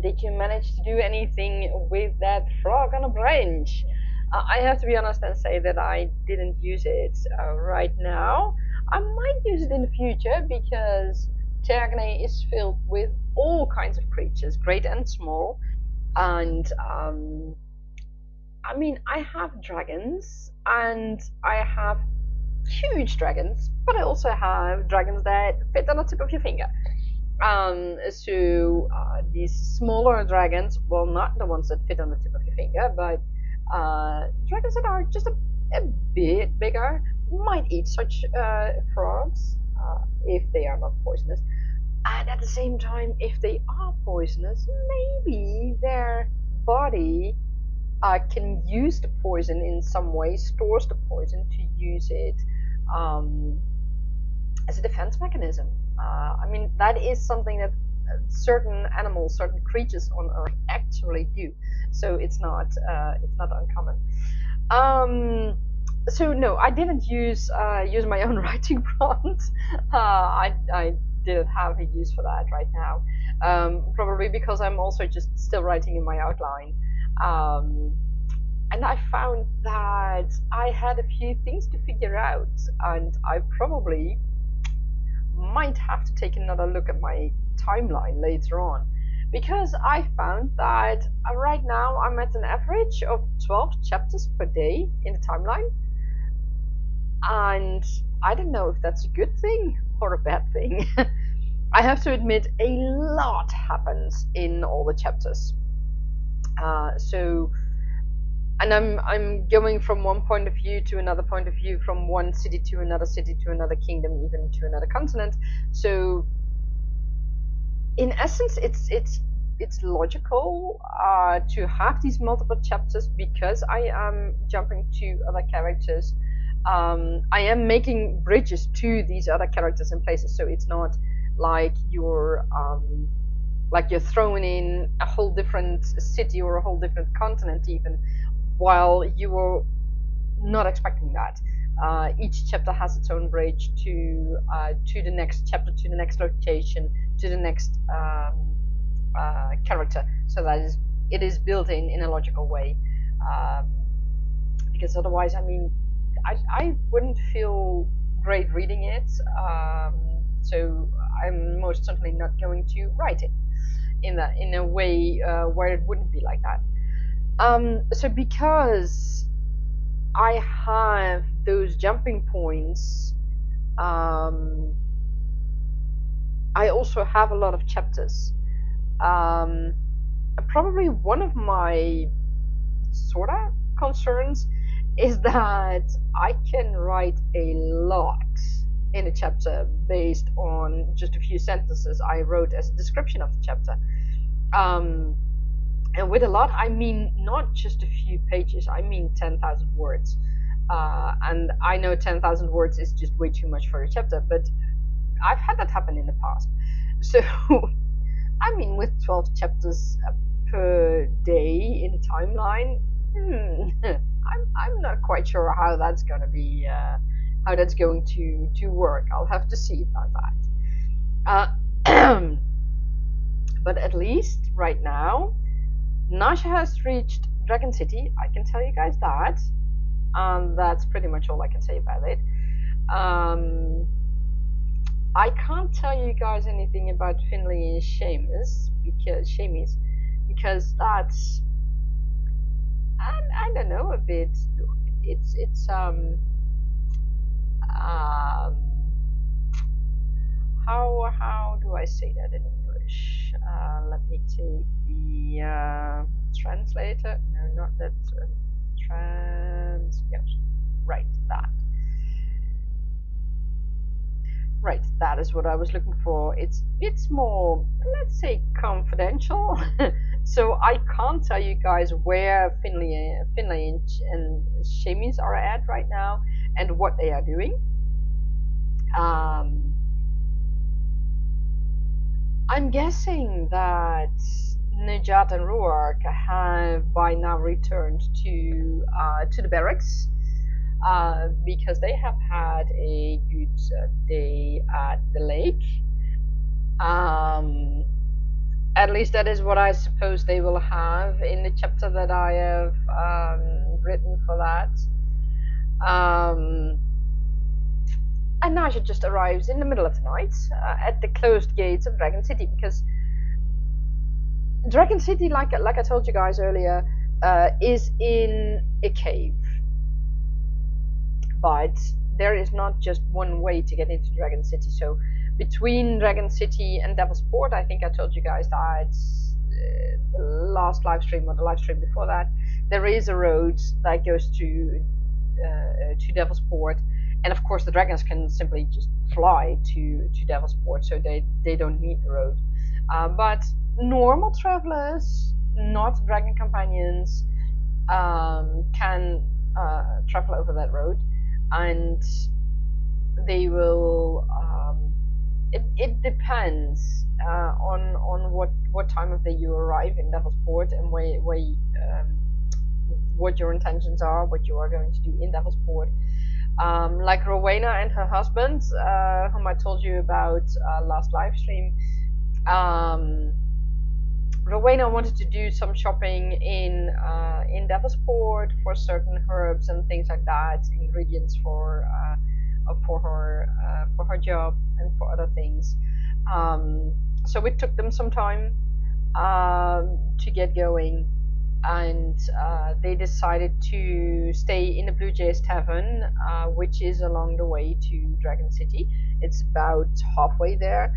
Did you manage to do anything with that frog on a branch? I have to be honest and say that I didn't use it right now. I might use it in the future because Tergaenae is filled with all kinds of creatures, great and small. And I mean, I have dragons and I have huge dragons, but I also have dragons that fit on the tip of your finger. These smaller dragons, well, not the ones that fit on the tip of your finger, but dragons that are just a bit bigger might eat such frogs if they are not poisonous. And at the same time, if they are poisonous, maybe their body can use the poison in some way, stores the poison to use it um, as a defense mechanism. I mean, that is something that certain animals, certain creatures on Earth actually do. So it's not uncommon. So no, I didn't use my own writing prompt. I didn't have a use for that right now. Probably because I'm also just still writing in my outline. And I found that I had a few things to figure out, and I probably might have to take another look at my timeline later on, because I found that right now I'm at an average of 12 chapters per day in the timeline, and I don't know if that's a good thing or a bad thing. I have to admit, a lot happens in all the chapters. And I'm going from one point of view to another point of view, from one city to another kingdom, even to another continent. So in essence, it's logical to have these multiple chapters because I am jumping to other characters. I am making bridges to these other characters and places, so it's not like you're thrown in a whole different city or a whole different continent even, while you were not expecting that. Each chapter has its own bridge to the next chapter, to the next location, to the next character. So that it is built in a logical way. Because otherwise, I mean, I wouldn't feel great reading it. So I'm most certainly not going to write it in a way where it wouldn't be like that. So because I have those jumping points, I also have a lot of chapters. Probably one of my sorta concerns is that I can write a lot in a chapter based on just a few sentences I wrote as a description of the chapter. And with a lot, I mean not just a few pages, I mean 10,000 words. And I know 10,000 words is just way too much for a chapter, but I've had that happen in the past. So, I mean, with 12 chapters per day in the timeline, I'm not quite sure how that's going to be, how that's going to work. I'll have to see about that. But at least right now, Nasha has reached Dragon City. I can tell you guys that. That's pretty much all I can say about it. I can't tell you guys anything about Finley and Seamus because that's I don't know a bit. It's how do I say that in English? Let me take the translator. No, not that. Yes, right, that. Right, that is what I was looking for. It's more, let's say, confidential. So I can't tell you guys where Finley and Seamus are at right now and what they are doing. I'm guessing that Nejat and Ruark have by now returned to the barracks. because they have had a good day at the lake. At least that is what I suppose they will have in the chapter that I have written for that. And Naja just arrives in the middle of the night at the closed gates of Dragon City, because Dragon City, like I told you guys earlier, is in a cave. But there is not just one way to get into Dragon City. So between Dragon City and Devil's Port, I think I told you guys that the last live stream or the live stream before that, there is a road that goes to Devil's Port, and of course the dragons can simply just fly to Devil's Port, so they don't need the road. But normal travelers, not dragon companions, can travel over that road, and they will. It depends on what time of day you arrive in Devil's Port and what your intentions are, what you are going to do in Devil's Port. Like Rowena and her husband, whom I told you about last live stream. Rowena wanted to do some shopping in Devil's Port for certain herbs and things like that, ingredients for her job and for other things. So it took them some time to get going, and they decided to stay in the Blue Jays Tavern, which is along the way to Dragon City. It's about halfway there.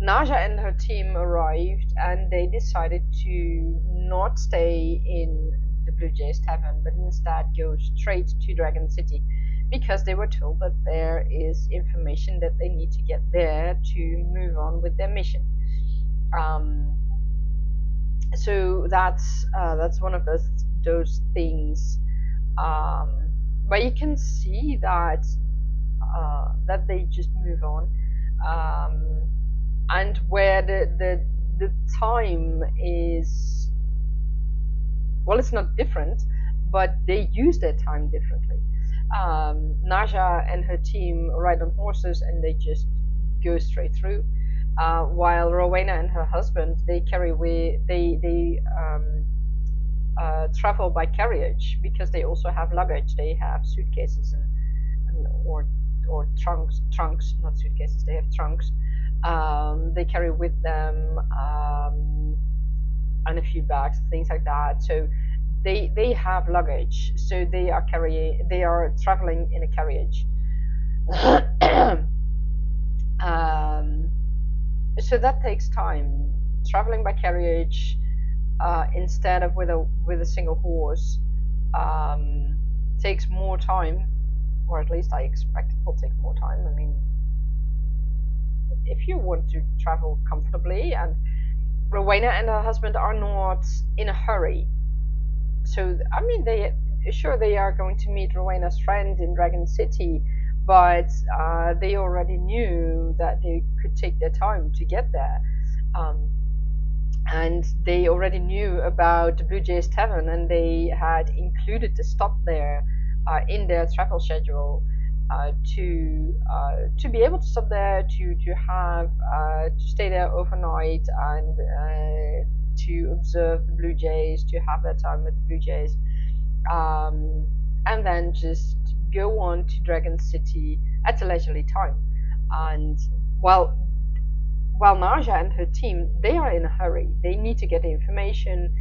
Naja and her team arrived, and they decided to not stay in the Blue Jays Tavern, but instead go straight to Dragon City, because they were told that there is information that they need to get there to move on with their mission. So that's one of those things where you can see that they just move on, and where the time is, well, it's not different, but they use their time differently. Naja and her team ride on horses and they just go straight through, while Rowena and her husband, they travel by carriage, because they also have luggage. They have suitcases or trunks, not suitcases. They have trunks. They carry with them, and a few bags, things like that. So they have luggage, so they are traveling in a carriage. So that takes time. Traveling by carriage instead of with a single horse takes more time, or at least I expect it will take more time. I mean, if you want to travel comfortably, and Rowena and her husband are not in a hurry, so I mean, they are going to meet Rowena's friend in Dragon City, but they already knew that they could take their time to get there, and they already knew about the Blue Jays Tavern, and they had included the stop there in their travel schedule, to be able to stop there, to stay there overnight, and to observe the Blue Jays, to have their time with the Blue Jays, and then just go on to Dragon City at a leisurely time. And while Naja and her team, they are in a hurry. They need to get the information.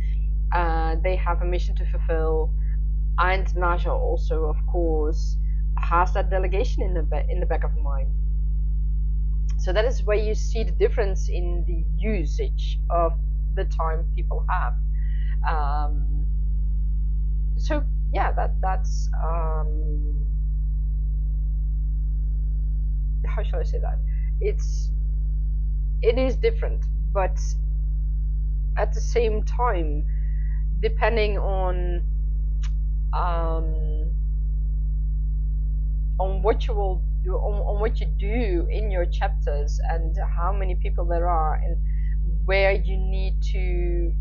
They have a mission to fulfill, and Naja also, of course, has that delegation in the back of her mind. So that is where you see the difference in the usage of the time people have. So yeah, that's how shall I say that? It is different, but at the same time, depending on what you will do, on what you do in your chapters, and how many people there are, and where you need to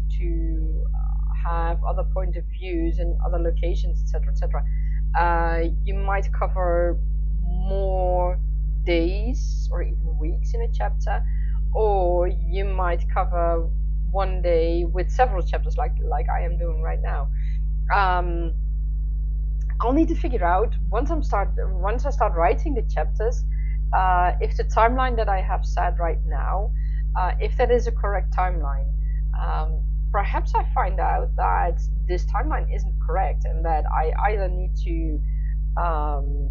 have other point of views and other locations, etc., etc. You might cover more days or even weeks in a chapter, or you might cover one day with several chapters, like I am doing right now. Um, I'll need to figure out once I start writing the chapters, if the timeline that I have set right now, if that is a correct timeline. Um, Perhaps I find out that this timeline isn't correct, and that I either um,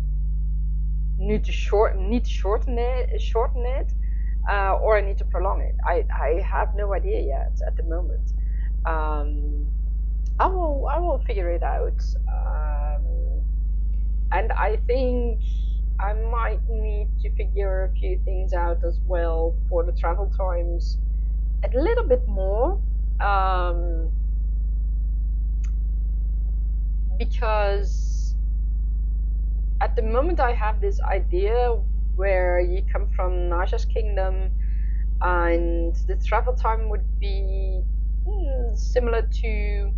need to shorten it, or I need to prolong it. I have no idea yet at the moment. Um, I will figure it out. And I think I might need to figure a few things out as well for the travel times a little bit more, um, because at the moment I have this idea where you come from Naja's kingdom, and the travel time would be similar to,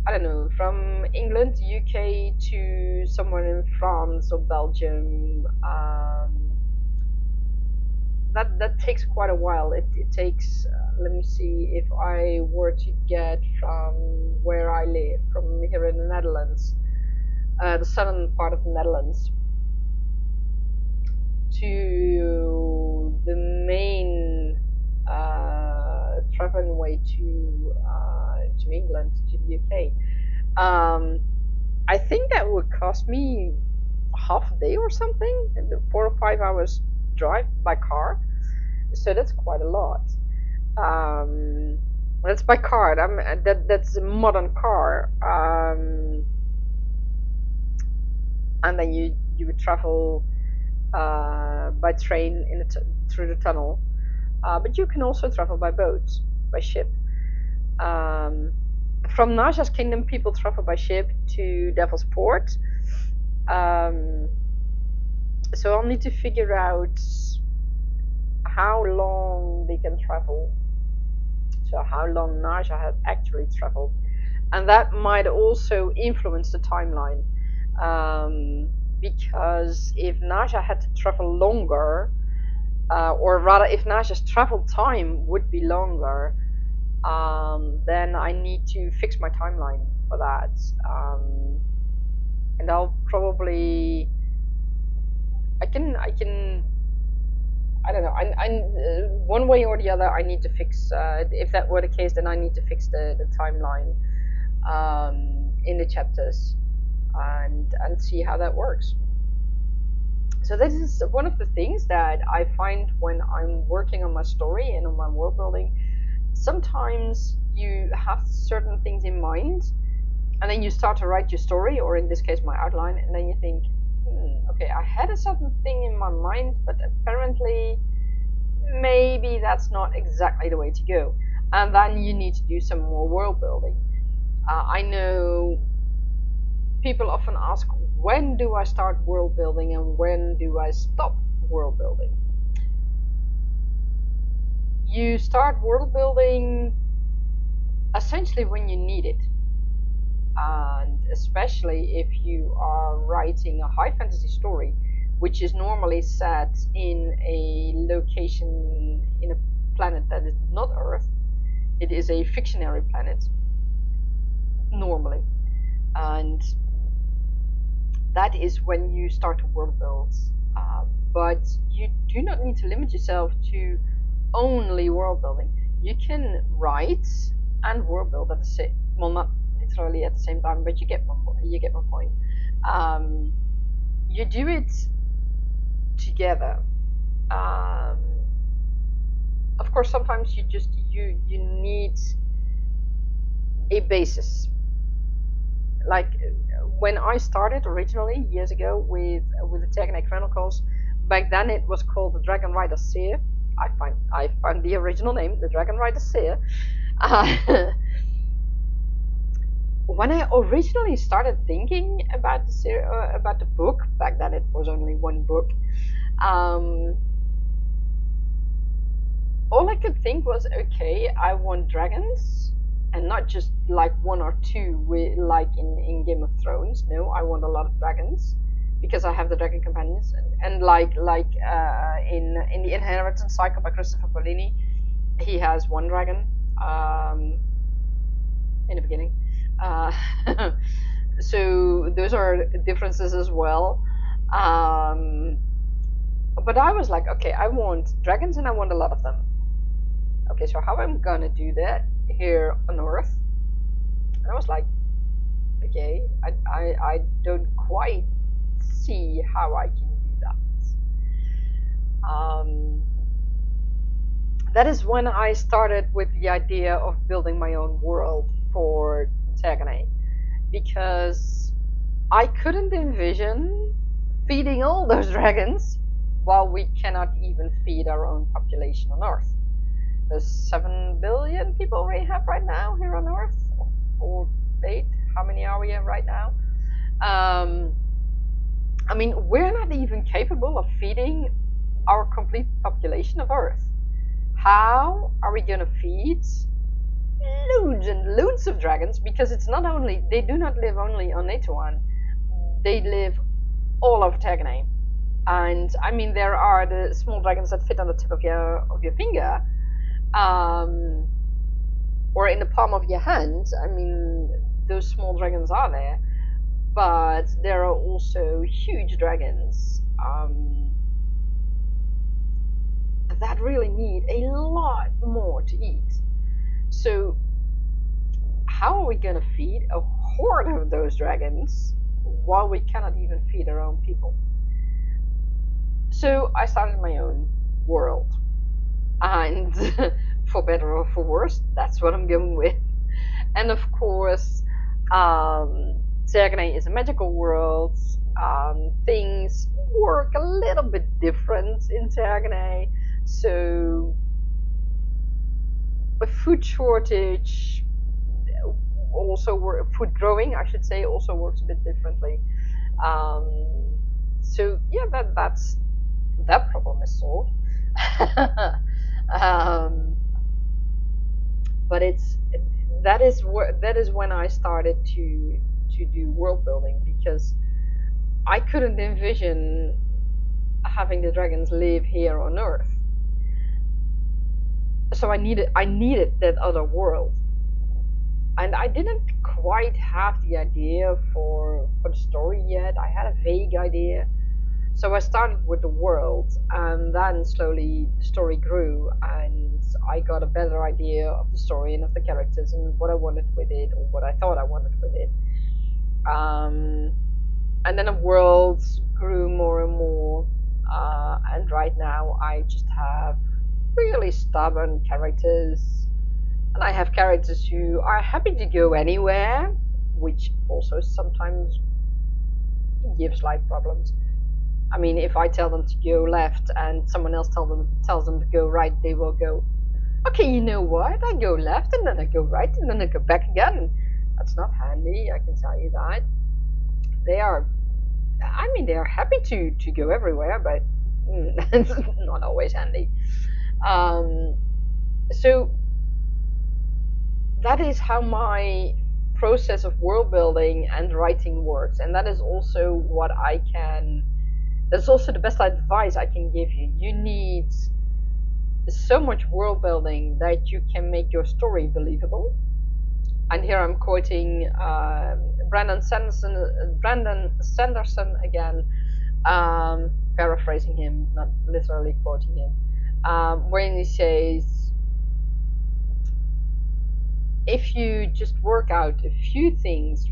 I don't know, from England, UK to somewhere in France or Belgium. That takes quite a while. It takes. Let me see. If I were to get from where I live, from here in the Netherlands, the southern part of the Netherlands, to the main traveling way to England, to the UK. I think that would cost me half a day or something, 4 or 5 hours drive by car. So that's quite a lot. That's by car. That's a modern car. And then you would travel by train through the tunnel. But you can also travel by boat, by ship. From Naja's kingdom, people travel by ship to Devil's Port. So I'll need to figure out how long they can travel. So how long Naja had actually traveled. And that might also influence the timeline. Because if Naja had to travel longer, or rather if Naja's travel time would be longer, then I need to fix my timeline for that. And I'll probably, I can, I don't know. One way or the other, I need to fix. If that were the case, then I need to fix the timeline in the chapters, and see how that works. So this is one of the things that I find when I'm working on my story and on my world building. Sometimes you have certain things in mind, and then you start to write your story, or in this case my outline, and then you think, okay, I had a certain thing in my mind, but apparently maybe that's not exactly the way to go. And then you need to do some more world building. I know people often ask, when do I start world building and when do I stop world building? You start world building essentially when you need it. And especially if you are writing a high fantasy story, which is normally set in a location in a planet that is not Earth. It is a fictionary planet, normally. And that is when you start to world build. But you do not need to limit yourself to only world building. You can write and world build at the same, well, not literally at the same time, but you get my point. You do it together. Of course, sometimes you need a basis. Like when I started originally years ago with the Tergaenae Chronicles, back then it was called the Dragon Rider Seer. I found the original name, the Dragon Rider Seer. When I originally started thinking about the book, back then it was only one book. All I could think was, okay, I want dragons and not just like one or two, like in Game of Thrones. No, I want a lot of dragons because I have the dragon companions, and like in the Inheritance Cycle by Christopher Paolini, he has one dragon in the beginning. Uh, so those are differences as well. Um, but I was like, okay, I want dragons and I want a lot of them. Okay, so how am I gonna do that here on Earth? And I was like, okay, I don't quite see how I can do that. That is when I started with the idea of building my own world for Tergaenae, because I couldn't envision feeding all those dragons while we cannot even feed our own population on Earth. There's 7 billion people we have right now here on Earth, or 8. How many are we at right now? I mean, we're not even capable of feeding our complete population of Earth. How are we gonna feed loads and loads of dragons? Because it's not only, they do not live only on Netoan, they live all over Tergaenae. And I mean, there are the small dragons that fit on the tip of your finger, or in the palm of your hand. I mean, those small dragons are there, but there are also huge dragons that really need a lot more to eat. So how are we going to feed a horde of those dragons while we cannot even feed our own people? So I started my own world, and for better or for worse, that's what I'm going with. And of course, Tergaenae is a magical world. Things work a little bit different in Tergaenae. So a food shortage, also food growing, I should say, also works a bit differently. So yeah, that problem is solved. But that is when I started to do world building, because I couldn't envision having the dragons live here on Earth. So I needed that other world, and I didn't quite have the idea for the story yet. I had a vague idea. So I started with the world, and then slowly the story grew, and I got a better idea of the story and of the characters and what I wanted with it, or what I thought I wanted with it. And then the world grew more and more, and right now I just have really stubborn characters, and I have characters who are happy to go anywhere, which also sometimes gives life problems. I mean, if I tell them to go left and someone else tells them to go right, they will go, okay, you know what, I go left and then I go right and then I go back again. That's not handy, I can tell you that. They are happy to go everywhere, but it's not always handy. So that is how my process of world building and writing works, and that is also what that's also the best advice I can give you. You need so much world building that you can make your story believable. And here I'm quoting Brandon Sanderson again, paraphrasing him, not literally quoting him, when he says, if you just work out a few things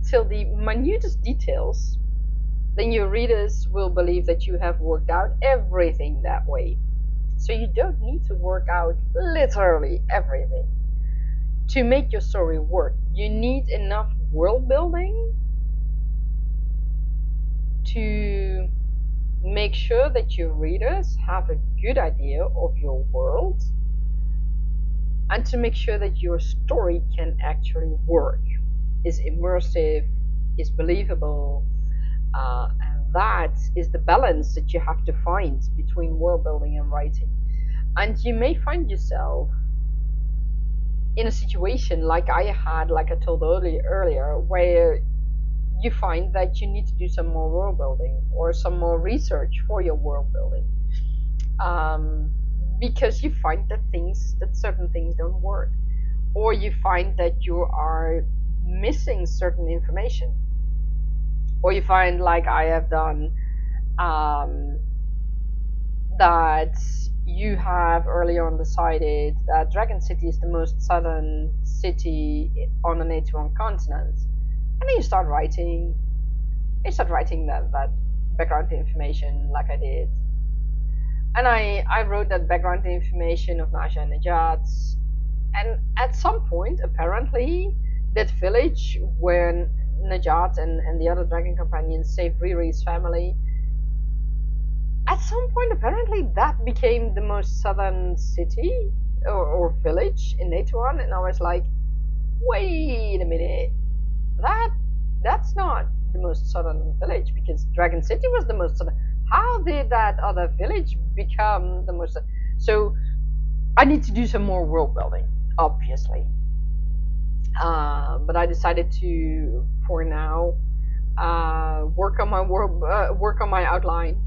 till the minutest details, then your readers will believe that you have worked out everything that way. So you don't need to work out literally everything to make your story work. You need enough world building to make sure that your readers have a good idea of your world, and to make sure that your story can actually work, is immersive, is believable, and that is the balance that you have to find between world building and writing. And you may find yourself in a situation like I had, like I told earlier, where you find that you need to do some more world building or some more research for your world building, um, because you find that certain things don't work, or you find that you are missing certain information, or you find, like I have done, um, that you have early on decided that Dragon City is the most southern city on an A21 continent, and then you start writing that background information like I did, and I wrote that background information of Naja and Najat, and at some point, apparently, that village where Najat and the other dragon companions saved Riri's family, at some point, apparently, that became the most southern city or village in A21, and I was like, wait a minute, that's not the most southern village, because Dragon City was the most southern. How did that other village become the most? So I need to do some more world building, obviously. But I decided to, for now, work on my work on my outline,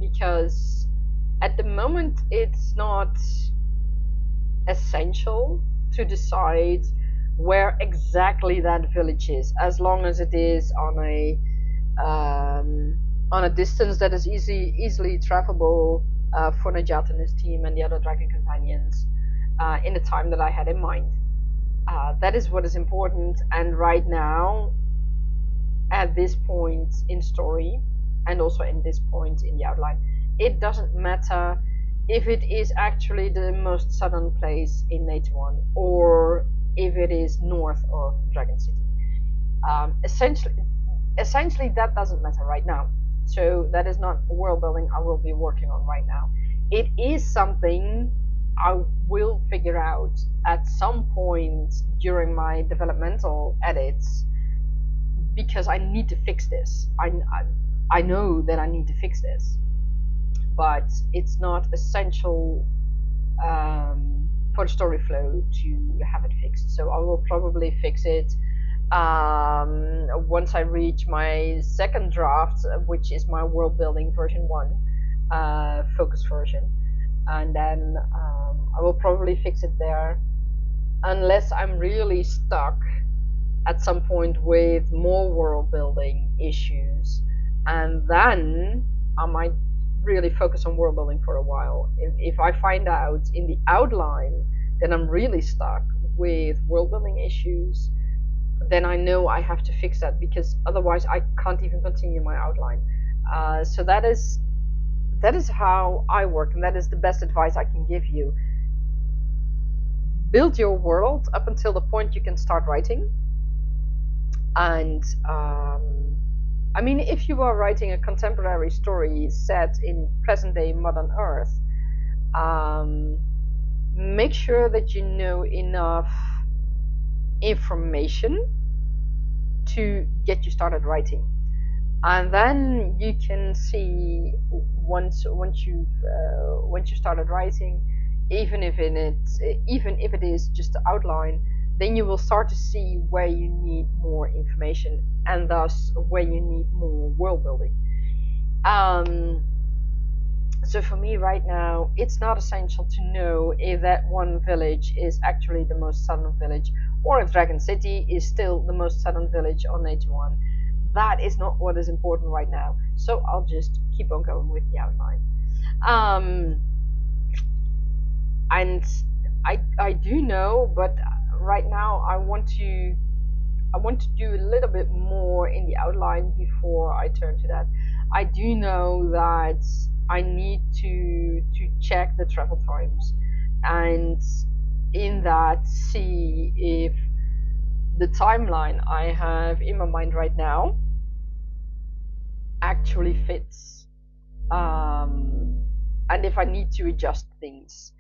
because at the moment it's not essential to decide where exactly that village is, as long as it is on a distance that is easily travelable for Najat and his team and the other dragon companions in the time that I had in mind. That is what is important, and right now, at this point in story, and also in this point in the outline, it doesn't matter if it is actually the most southern place in A21 or if it is north of Dragon City. Essentially, that doesn't matter right now. So that is not world building I will be working on right now. It is something I will figure out at some point during my developmental edits, because I need to fix this. I know that I need to fix this, but it's not essential for the story flow to have it fixed. So I will probably fix it once I reach my second draft, which is my world building version 1, focus version, and then I will probably fix it there, unless I'm really stuck at some point with more world building issues, and then I might really focus on world building for a while. If I find out in the outline that I'm really stuck with world building issues, then I know I have to fix that, because otherwise I can't even continue my outline. So that is how I work, and that is the best advice I can give you. Build your world up until the point you can start writing, and I mean, if you are writing a contemporary story set in present-day modern Earth, make sure that you know enough information to get you started writing, and then you can see once you started writing, even if it is just the outline, then you will start to see where you need more information, and thus where you need more world building. So for me right now, it's not essential to know if that one village is actually the most southern village, or if Dragon City is still the most southern village on A21. That is not what is important right now. So I'll just keep on going with the outline. And I do know, but right now I want to do a little bit more in the outline before I turn to that. I do know that I need to check the travel times, and in that see if the timeline I have in my mind right now actually fits, and if I need to adjust things.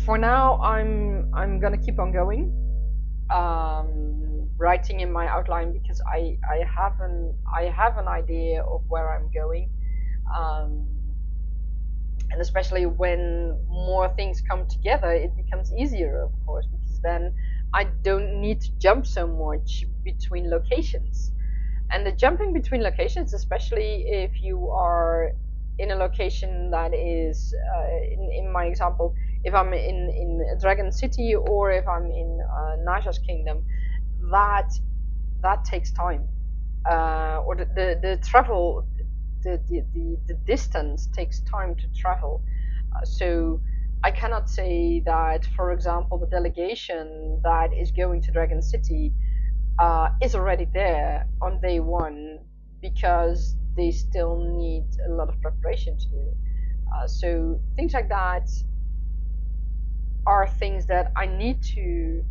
For now, I'm gonna keep on going, writing in my outline, because I have an idea of where I'm going, And especially when more things come together, it becomes easier, of course, because then I don't need to jump so much between locations. And the jumping between locations, especially if you are in a location that is, in my example, if I'm in Dragon City or if I'm in Naja's Kingdom, that that takes time, or the travel, the distance takes time to travel. So I cannot say that, for example, the delegation that is going to Dragon City is already there on day one, because they still need a lot of preparation to do. So things like that are things that I need to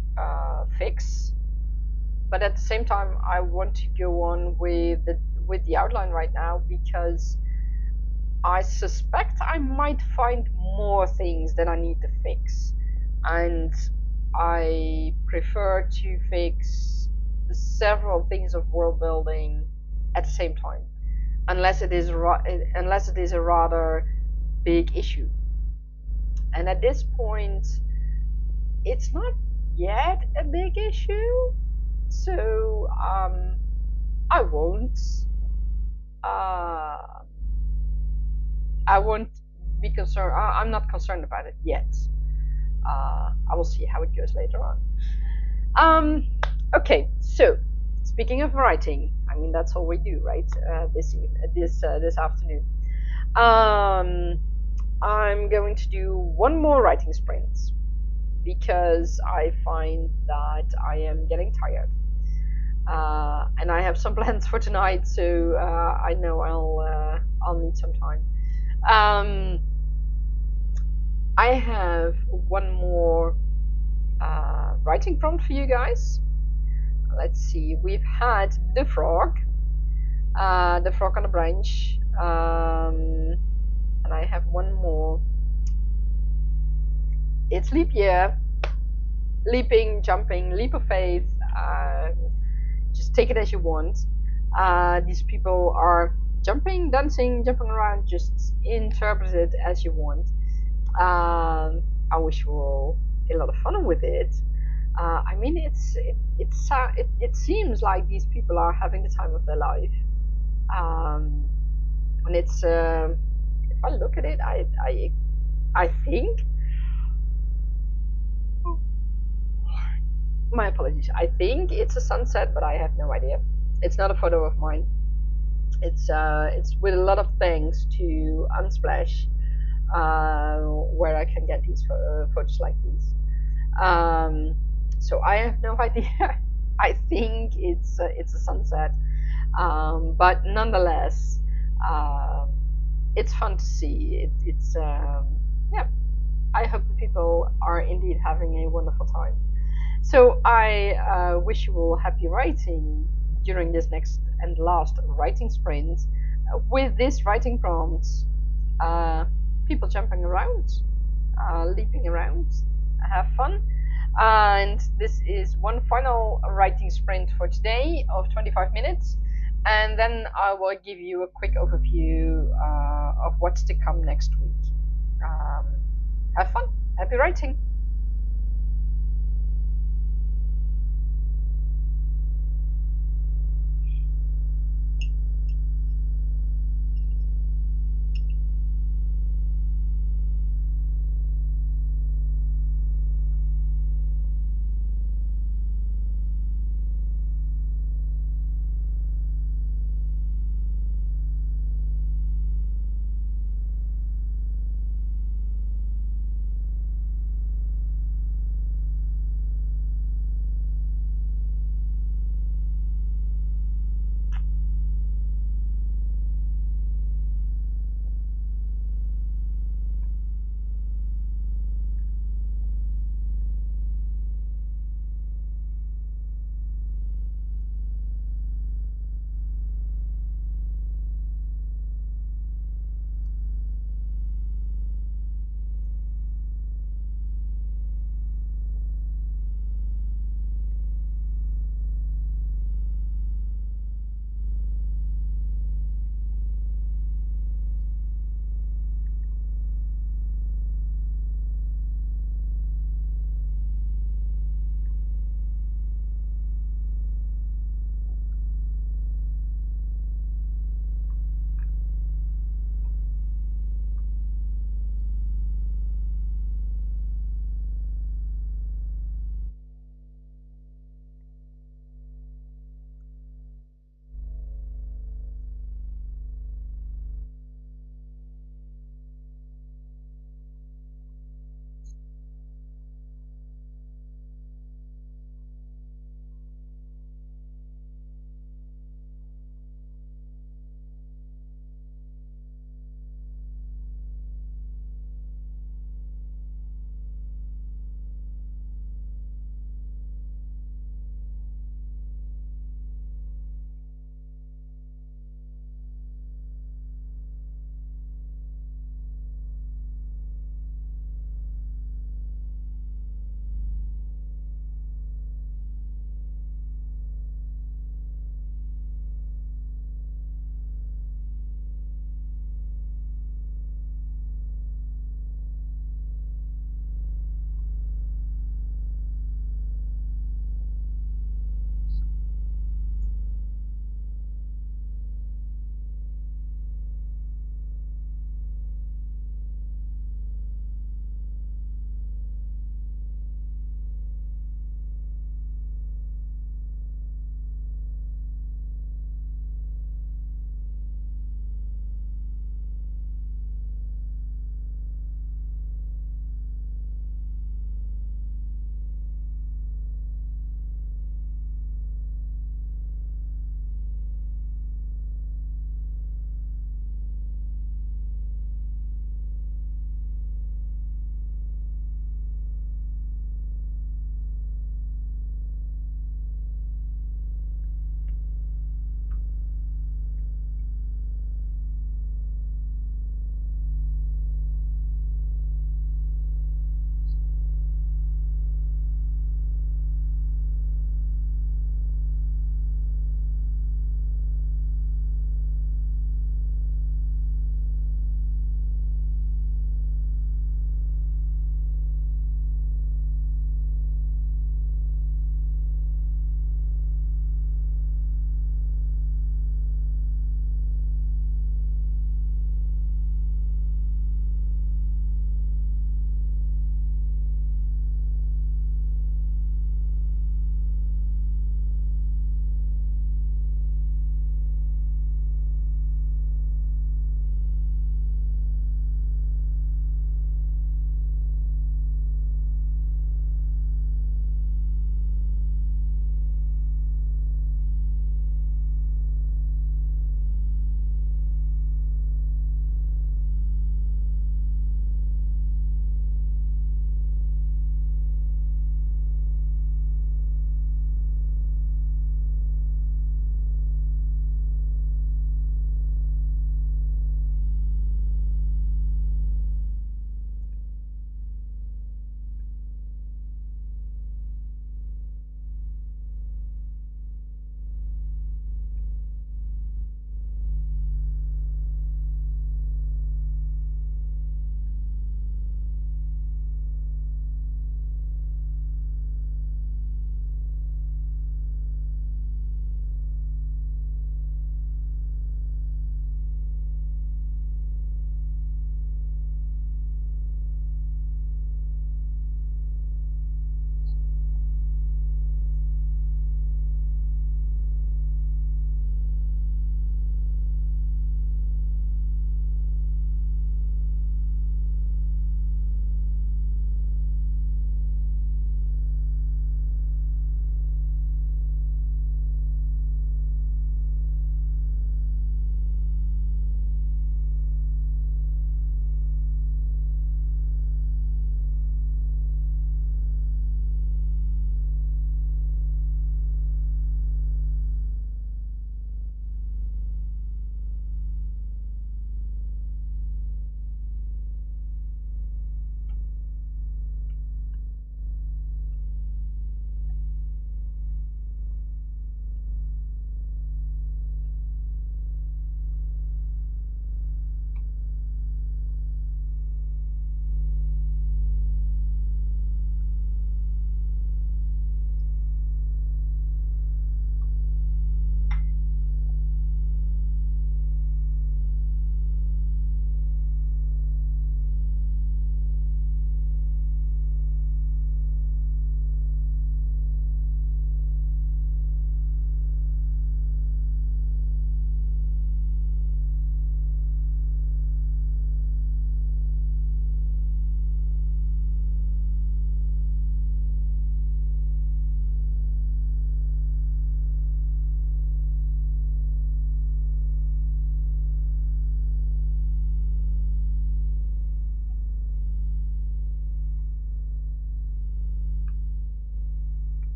fix, but at the same time, I want to go on with the outline right now, because I suspect I might find more things that I need to fix, and I prefer to fix several things of world building at the same time, unless it is a rather big issue. And at this point, it's not yet a big issue, so I won't. Uh, I won't be concerned. I'm not concerned about it yet. I will see how it goes later on. Um, okay, so speaking of writing, I mean that's all we do, right? This afternoon. Um, I'm going to do one more writing sprint, because I find that I am getting tired. And I have some plans for tonight, so I know I'll need some time. Um, I have one more writing prompt for you guys. Let's see. We've had the frog on the branch, and I have one more. It's leap year, leaping, jumping, leap of faith. Just take it as you want. These people are jumping, dancing, jumping around. Just interpret it as you want. I wish you all a lot of fun with it. I mean, it seems like these people are having the time of their life. And it's if I look at it, I think. My apologies. I think it's a sunset, but I have no idea. It's not a photo of mine. It's with a lot of thanks to Unsplash, where I can get these photos like these. So I have no idea. I think it's a sunset, but nonetheless, it's fun to see. It's yeah. I hope the people are indeed having a wonderful time. So I wish you all happy writing during this next and last writing sprint, with this writing prompt. People jumping around, leaping around, have fun. And this is one final writing sprint for today of 25 minutes. And then I will give you a quick overview of what's to come next week. Have fun. Happy writing.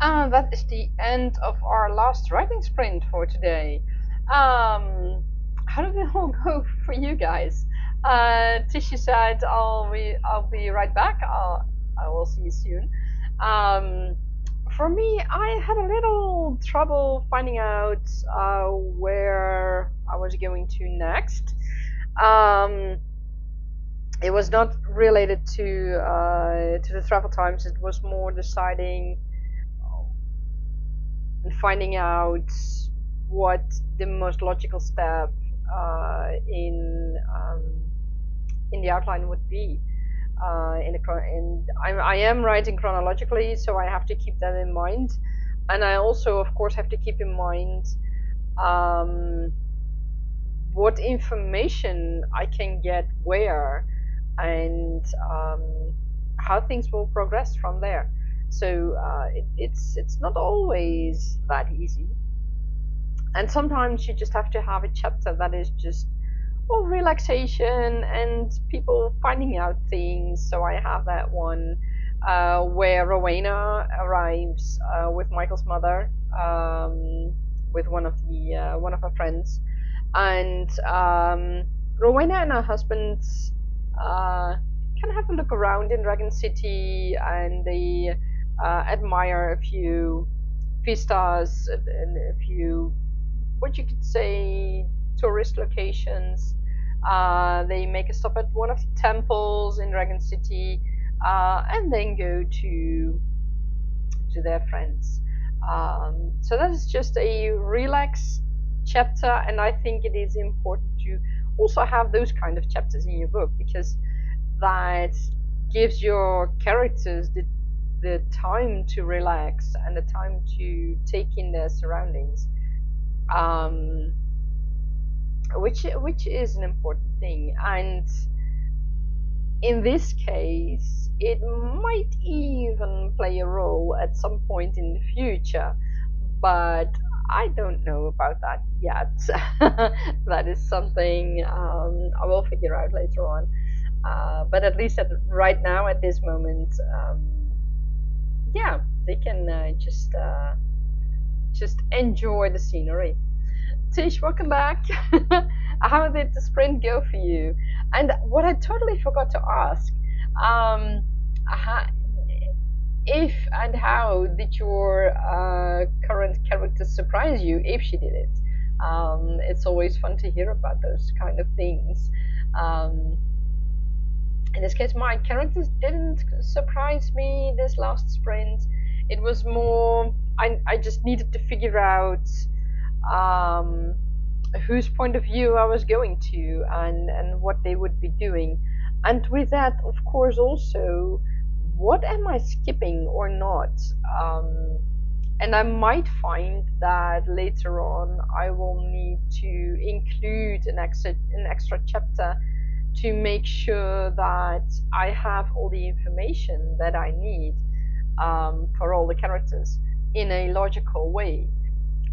That is the end of our last writing sprint for today. How did it all go for you guys? Tishy said, I'll be right back. I will see you soon. Um, for me, I had a little trouble finding out where I was going to next. It was not related to the travel times. It was more deciding and finding out what the most logical step uh, in um, in the outline would be. I am writing chronologically, so I have to keep that in mind, and I also, of course, have to keep in mind um, what information I can get where, and how things will progress from there. So it's not always that easy, and sometimes you just have to have a chapter that is just all relaxation and people finding out things. So I have that one where Rowena arrives with Michael's mother, with one of her friends, and Rowena and her husband can have a look around in Dragon City, and they admire a few vistas and a few, what you could say, tourist locations. They make a stop at one of the temples in Dragon City, and then go to their friends. So that is just a relaxed chapter, and I think it is important to also have those kind of chapters in your book, because that gives your characters the time to relax and the time to take in their surroundings, um, which is an important thing. And in this case, it might even play a role at some point in the future, but I don't know about that yet. That is something I will figure out later on. But at least right now, at this moment, yeah, they can just enjoy the scenery. Tish, welcome back. How did the sprint go for you? And what I totally forgot to ask, um, if and how did your current character surprise you, if she did it? It's always fun to hear about those kind of things. Um, in this case, my characters didn't surprise me this last sprint. It was more, I just needed to figure out um, whose point of view I was going to, and what they would be doing. And with that, of course, also, what am I skipping or not? And I might find that later on I will need to include an extra chapter to make sure that I have all the information that I need for all the characters in a logical way.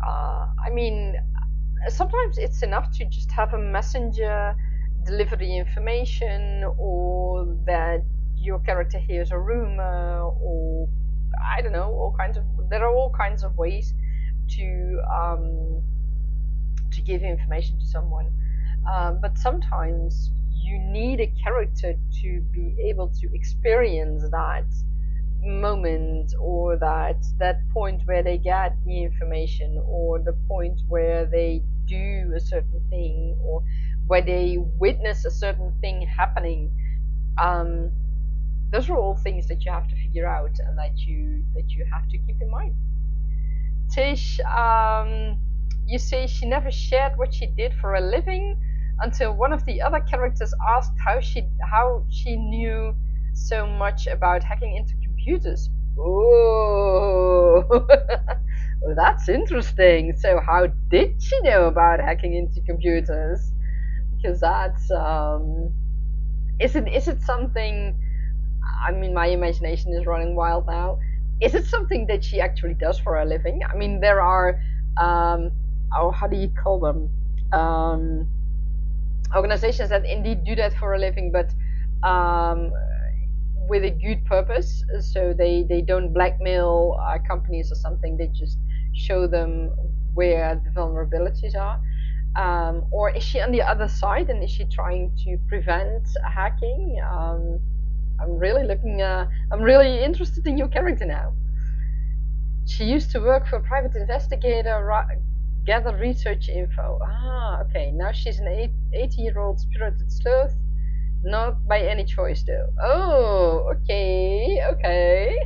I mean, sometimes it's enough to just have a messenger deliver the information, or that your character hears a rumor, or I don't know, there are all kinds of ways to give information to someone. But sometimes you need a character to be able to experience that moment, or that point where they get the information, or the point where they do a certain thing, or where they witness a certain thing happening. um, those are all things that you have to figure out, and that you have to keep in mind. Tish, you say she never shared what she did for a living until one of the other characters asked how she knew so much about hacking into computers. Oh, that's interesting. So how did she know about hacking into computers? Because that's is it something? I mean, my imagination is running wild now. Is it something that she actually does for a living? I mean, there are oh, how do you call them? Organizations that indeed do that for a living, but with a good purpose. So they don't blackmail companies or something. They just show them where the vulnerabilities are. Or is she on the other side, and is she trying to prevent hacking? I'm really looking. I'm really interested in your character now. She used to work for a private investigator, gather research info. Ah, okay. Now she's an 80-year-old spirited sleuth. Not by any choice, though. Oh, okay, okay.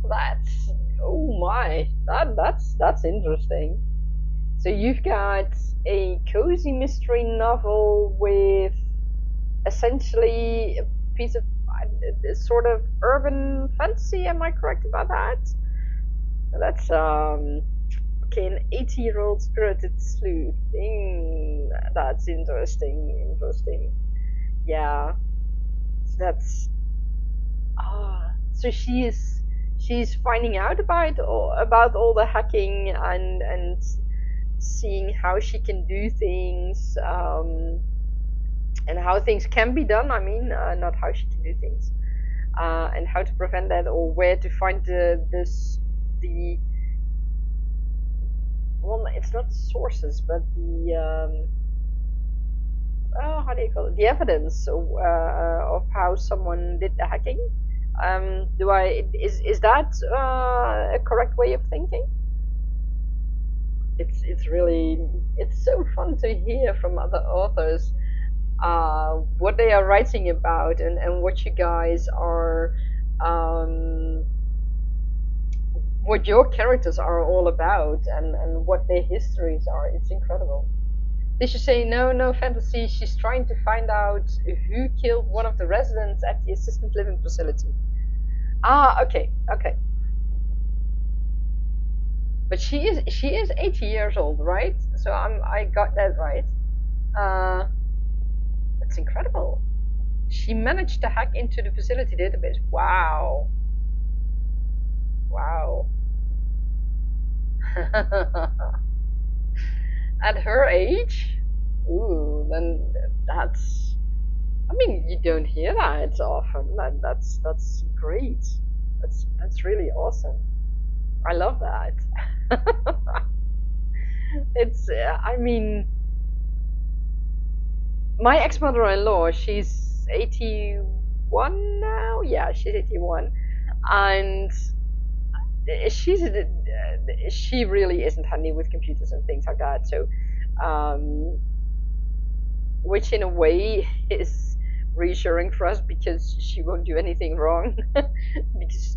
That's, oh my, that's interesting. So you've got a cozy mystery novel with essentially a piece of sort of urban fantasy. Am I correct about that? That's okay. An 80-year-old spirited sleuth. That's interesting. Interesting. Yeah. So that's so she's finding out about all the hacking and seeing how she can do things, and how things can be done. I mean, not how she can do things, and how to prevent that, or where to find the well, it's not the sources, but the how do you call it? The evidence of how someone did the hacking. Is that a correct way of thinking? It's really, it's so fun to hear from other authors what they are writing about, and what you guys are what your characters are all about, and what their histories are. It's incredible. They should say no fantasy. She's trying to find out who killed one of the residents at the assisted living facility. Ah, okay, okay. But she is 80 years old, right? So I got that right. That's incredible. She managed to hack into the facility database. Wow. Wow. At her age? Ooh, then that's, I mean, you don't hear that often. That's great. That's really awesome. I love that. It's I mean, my ex-mother-in-law, she's 81 now. Yeah, she's 81, and she's she really isn't handy with computers and things like that. So, which in a way is reassuring for us, because she won't do anything wrong because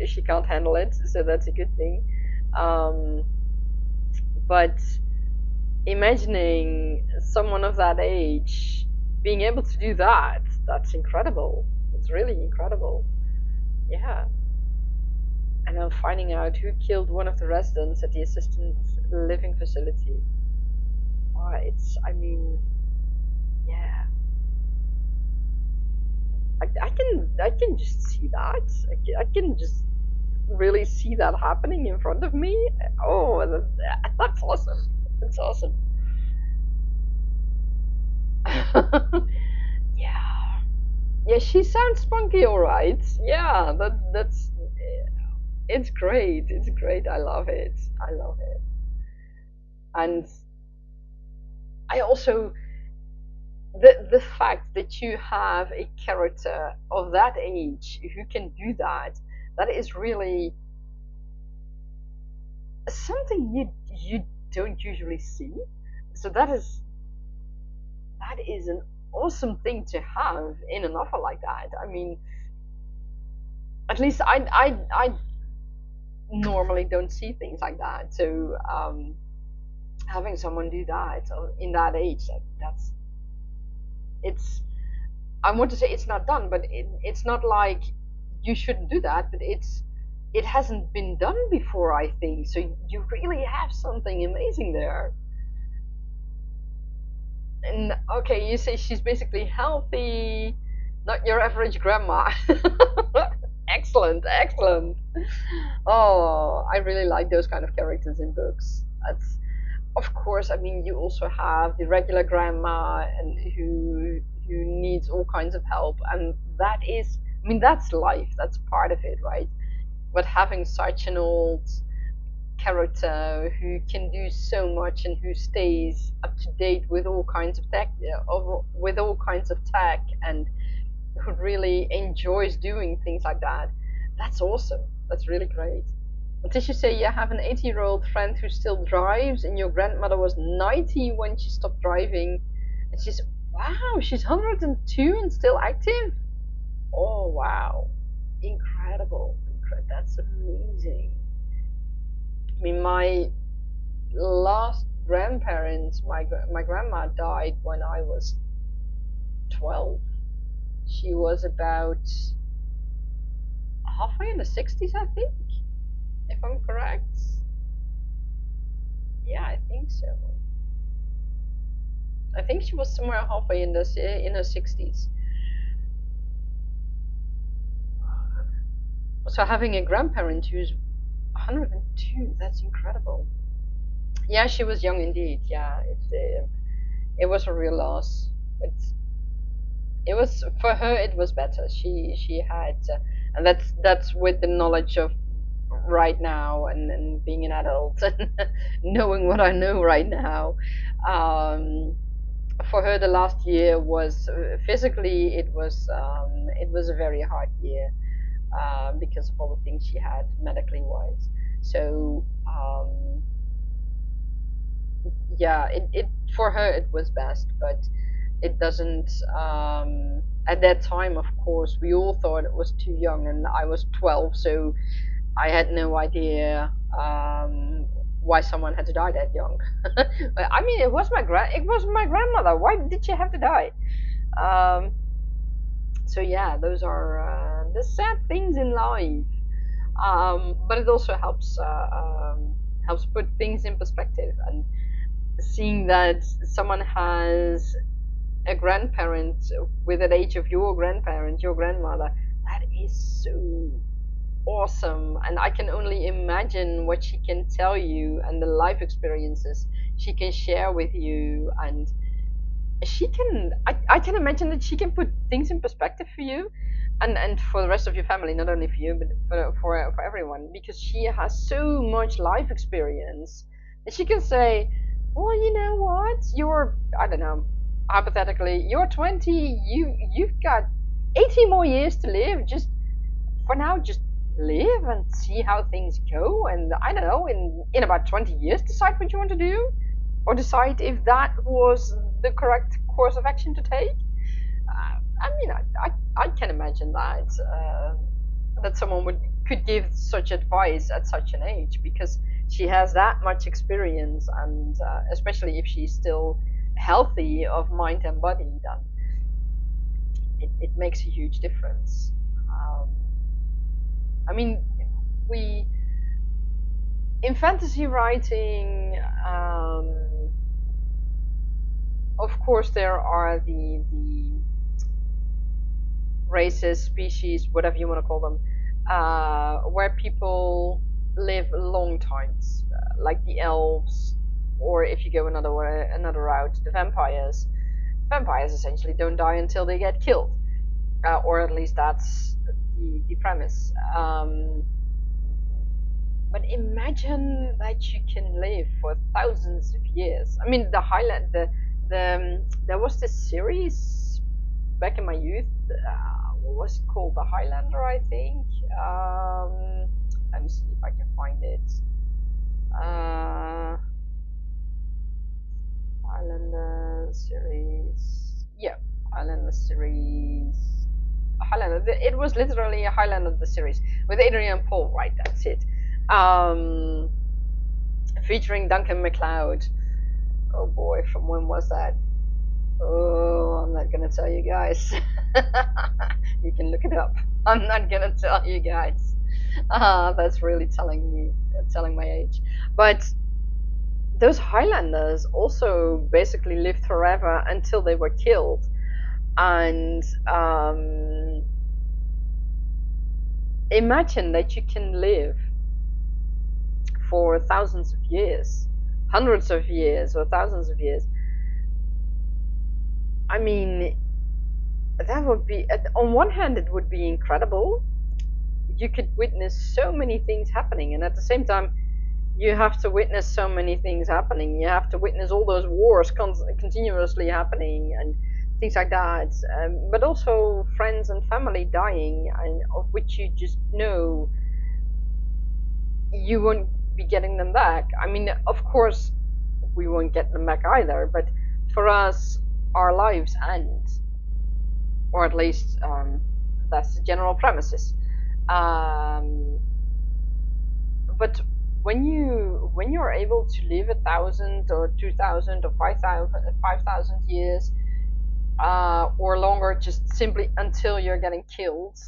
she can't handle it. So that's a good thing. But imagining someone of that age being able to do that, that's incredible. It's really incredible. Yeah. And I'm finding out who killed one of the residents at the assisted living facility. I mean, yeah. I can just see that. I can just really see that happening in front of me. Oh, that's awesome. That's awesome. Yeah. Yeah, she sounds spunky, all right. Yeah, that's it's great. It's great. I love it. I love it. And I also, the fact that you have a character of that age who can do that, that is really something you don't usually see. So that is an awesome thing to have in a novel like that. I mean, at least I normally don't see things like that. So having someone do that in that age, that's it's. I want to say it's not done, but it's not like you shouldn't do that. But it hasn't been done before, I think. So you really have something amazing there. And okay, you say she's basically healthy, not your average grandma. Excellent, excellent. Oh, I really like those kind of characters in books. That's, of course, I mean, you also have the regular grandma, and who needs all kinds of help, and that is, I mean, that's life. That's part of it, right? But having such an old character who can do so much and who stays up to date with all kinds of tech, with all kinds of tech, and who really enjoys doing things like that, that's awesome. That's really great. Did you say you have an 80-year-old friend who still drives, and your grandmother was 90 when she stopped driving, and she's, wow, she's 102 and still active? Oh, wow. Incredible. That's amazing. I mean, my last grandparents, my grandma died when I was 12. She was about halfway in the 60s, I think, if I'm correct. Yeah, I think so. I think she was somewhere halfway in her 60s. So having a grandparent who's 102, that's incredible. Yeah, she was young indeed. Yeah, it was a real loss. But it was, for her, it was better. She had, and that's with the knowledge of right now, and being an adult and knowing what I know right now. For her, the last year was, physically, it was a very hard year, because of all the things she had medically wise. So yeah, it for her it was best, but it doesn't. At that time, of course, we all thought it was too young, and I was 12, so I had no idea why someone had to die that young. I mean, it was my grandmother. Why did she have to die? Um, so yeah, those are the sad things in life. But it also helps put things in perspective, and seeing that someone has a grandparent with the age of your grandparent, your grandmother, that is so awesome. And I can only imagine what she can tell you and the life experiences she can share with you. And I can imagine that she can put things in perspective for you, and for the rest of your family, not only for you, but for everyone, because she has so much life experience. And she can say, well, you know what, you're, I don't know, hypothetically, you're 20, you've got 80 more years to live. Just for now, just live and see how things go, and I don't know, in about 20 years, decide what you want to do, or decide if that was the correct course of action to take. I mean, I can imagine that someone could give such advice at such an age, because she has that much experience, and especially if she's still healthy of mind and body, then it makes a huge difference. I mean, we in fantasy writing, of course, there are the races, species, whatever you want to call them, where people live long times, like the elves, or if you go another route, the vampires. Vampires essentially don't die until they get killed, or at least that's the premise. But imagine that you can live for thousands of years. I mean, there was this series back in my youth. What was it called? The Highlander, I think. Let me see if I can find it. Highlander series. Yeah, Highlander series. Highlander. It was literally a Highlander the series with Adrian Paul. Right, that's it. Featuring Duncan MacLeod. Oh boy, from when was that? Oh, I'm not gonna tell you guys. You can look it up. I'm not gonna tell you guys. That's really telling my age. But those Highlanders also basically lived forever until they were killed. And imagine that you can live for thousands of years, hundreds of years, or thousands of years. I mean, that would be, on one hand, it would be incredible. You could witness so many things happening, and at the same time, you have to witness so many things happening. You have to witness all those wars continuously happening and things like that. But also friends and family dying, and of which you just know you won't be getting them back. I mean, of course, we won't get them back either. But for us, our lives end, or at least that's the general premises. Um, but when you're able to live 1,000 or 2,000 or 5,000 years or longer, just simply until you're getting killed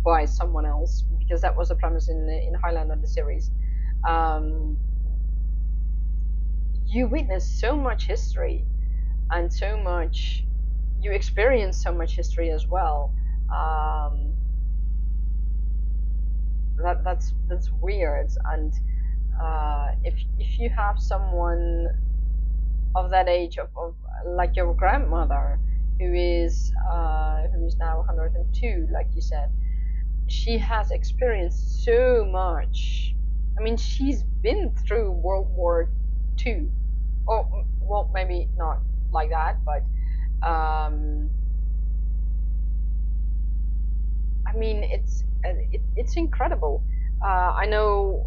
by someone else, because that was the premise in Highlander the series. Um, you witness so much history and so much. You experience so much history as well. Um, that's weird. And if you have someone of that age, of like your grandmother, who is now 102, like you said, she has experienced so much. I mean, she's been through World War II. Oh, well, maybe not like that, but I mean, it's incredible. I know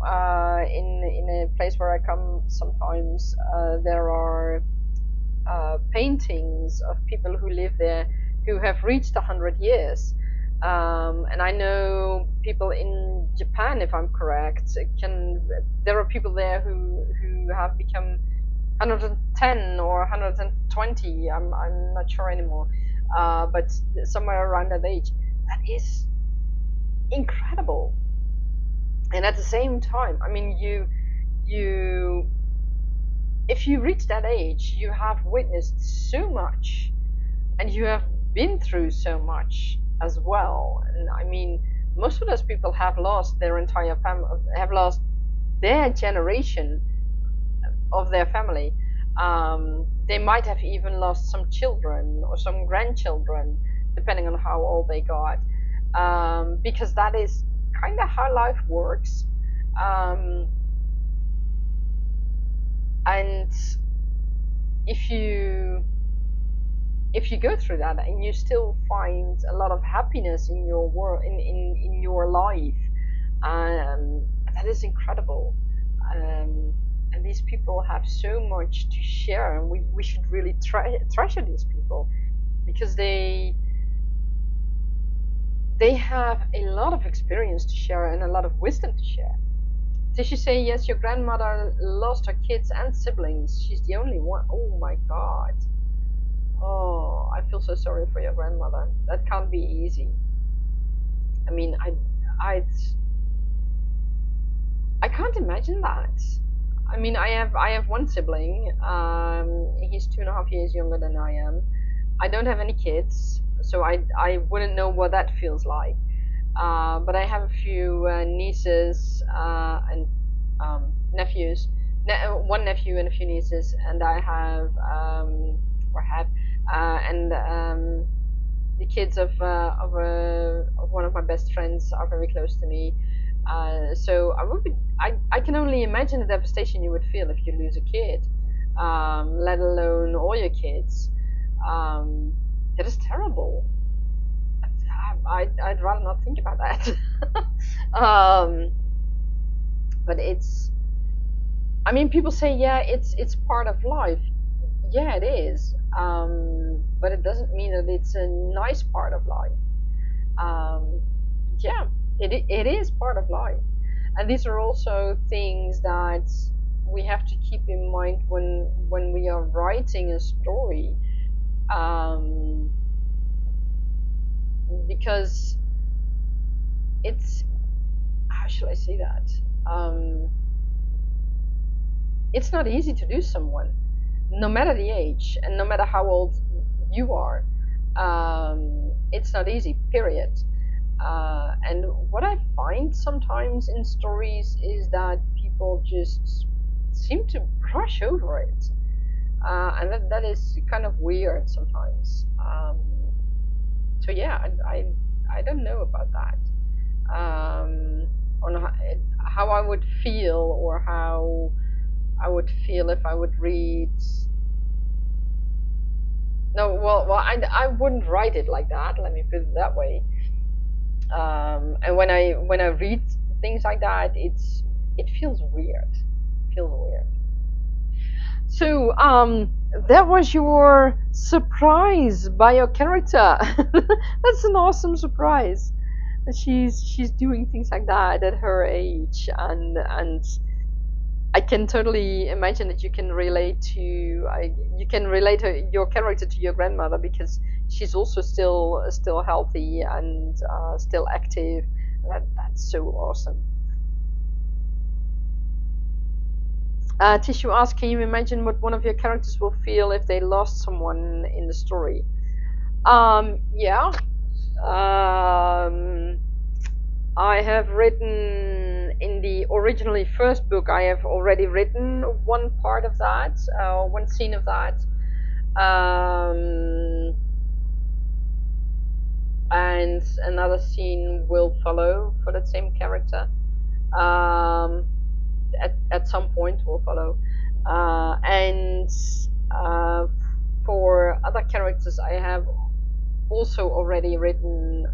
in a place where I come, sometimes there are paintings of people who live there who have reached 100 years. And I know people in Japan, if I'm correct, there are people there who have become 110 or 120. I'm not sure anymore, but somewhere around that age. That is incredible. And at the same time, I mean, you if you reach that age, you have witnessed so much, and you have been through so much as well. And I mean, most of those people have lost their entire family, have lost their generation of their family. They might have even lost some children or some grandchildren, depending on how old they got, because that is kind of how life works. Um, and if you go through that and you still find a lot of happiness in your world, in your life, that is incredible. And these people have so much to share, and we should really treasure these people, because they have a lot of experience to share and a lot of wisdom to share. Did you say, yes, your grandmother lost her kids and siblings? She's the only one. Oh my god. Oh, I feel so sorry for your grandmother. That can't be easy. I mean, I can't imagine that. I mean, I have one sibling. He's 2.5 years younger than I am. I don't have any kids, so I wouldn't know what that feels like. But I have a few nieces and nephews. One nephew and a few nieces, and I have or had and the kids of one of my best friends are very close to me. So I can only imagine the devastation you would feel if you lose a kid, let alone all your kids. That is terrible. I'd rather not think about that. But I mean, people say, yeah, it's part of life. Yeah, it is. But it doesn't mean that it's a nice part of life. Yeah, it is part of life. And these are also things that we have to keep in mind when we are writing a story. Because it's, how should I say that? It's not easy to do someone, no matter the age and no matter how old you are. It's not easy, period. And what I find sometimes in stories is that people just seem to brush over it. And that is kind of weird sometimes. So yeah, I don't know about that. On how I would feel, or how I would feel if I would read. No, well, I wouldn't write it like that. Let me put it that way. And when I read things like that, it feels weird. It feels weird. So, that was your surprise by your character. That's an awesome surprise. That she's doing things like that at her age, and I can totally imagine that you can relate to your character to your grandmother, because she's also still healthy and still active. That's so awesome. Tissue asks, can you imagine what one of your characters will feel if they lost someone in the story? Yeah. Um, I have written in the originally first book. I have already written one part of that, one scene of that, and another scene will follow for that same character. Um, at some point will follow, and uh, for other characters, I have also already written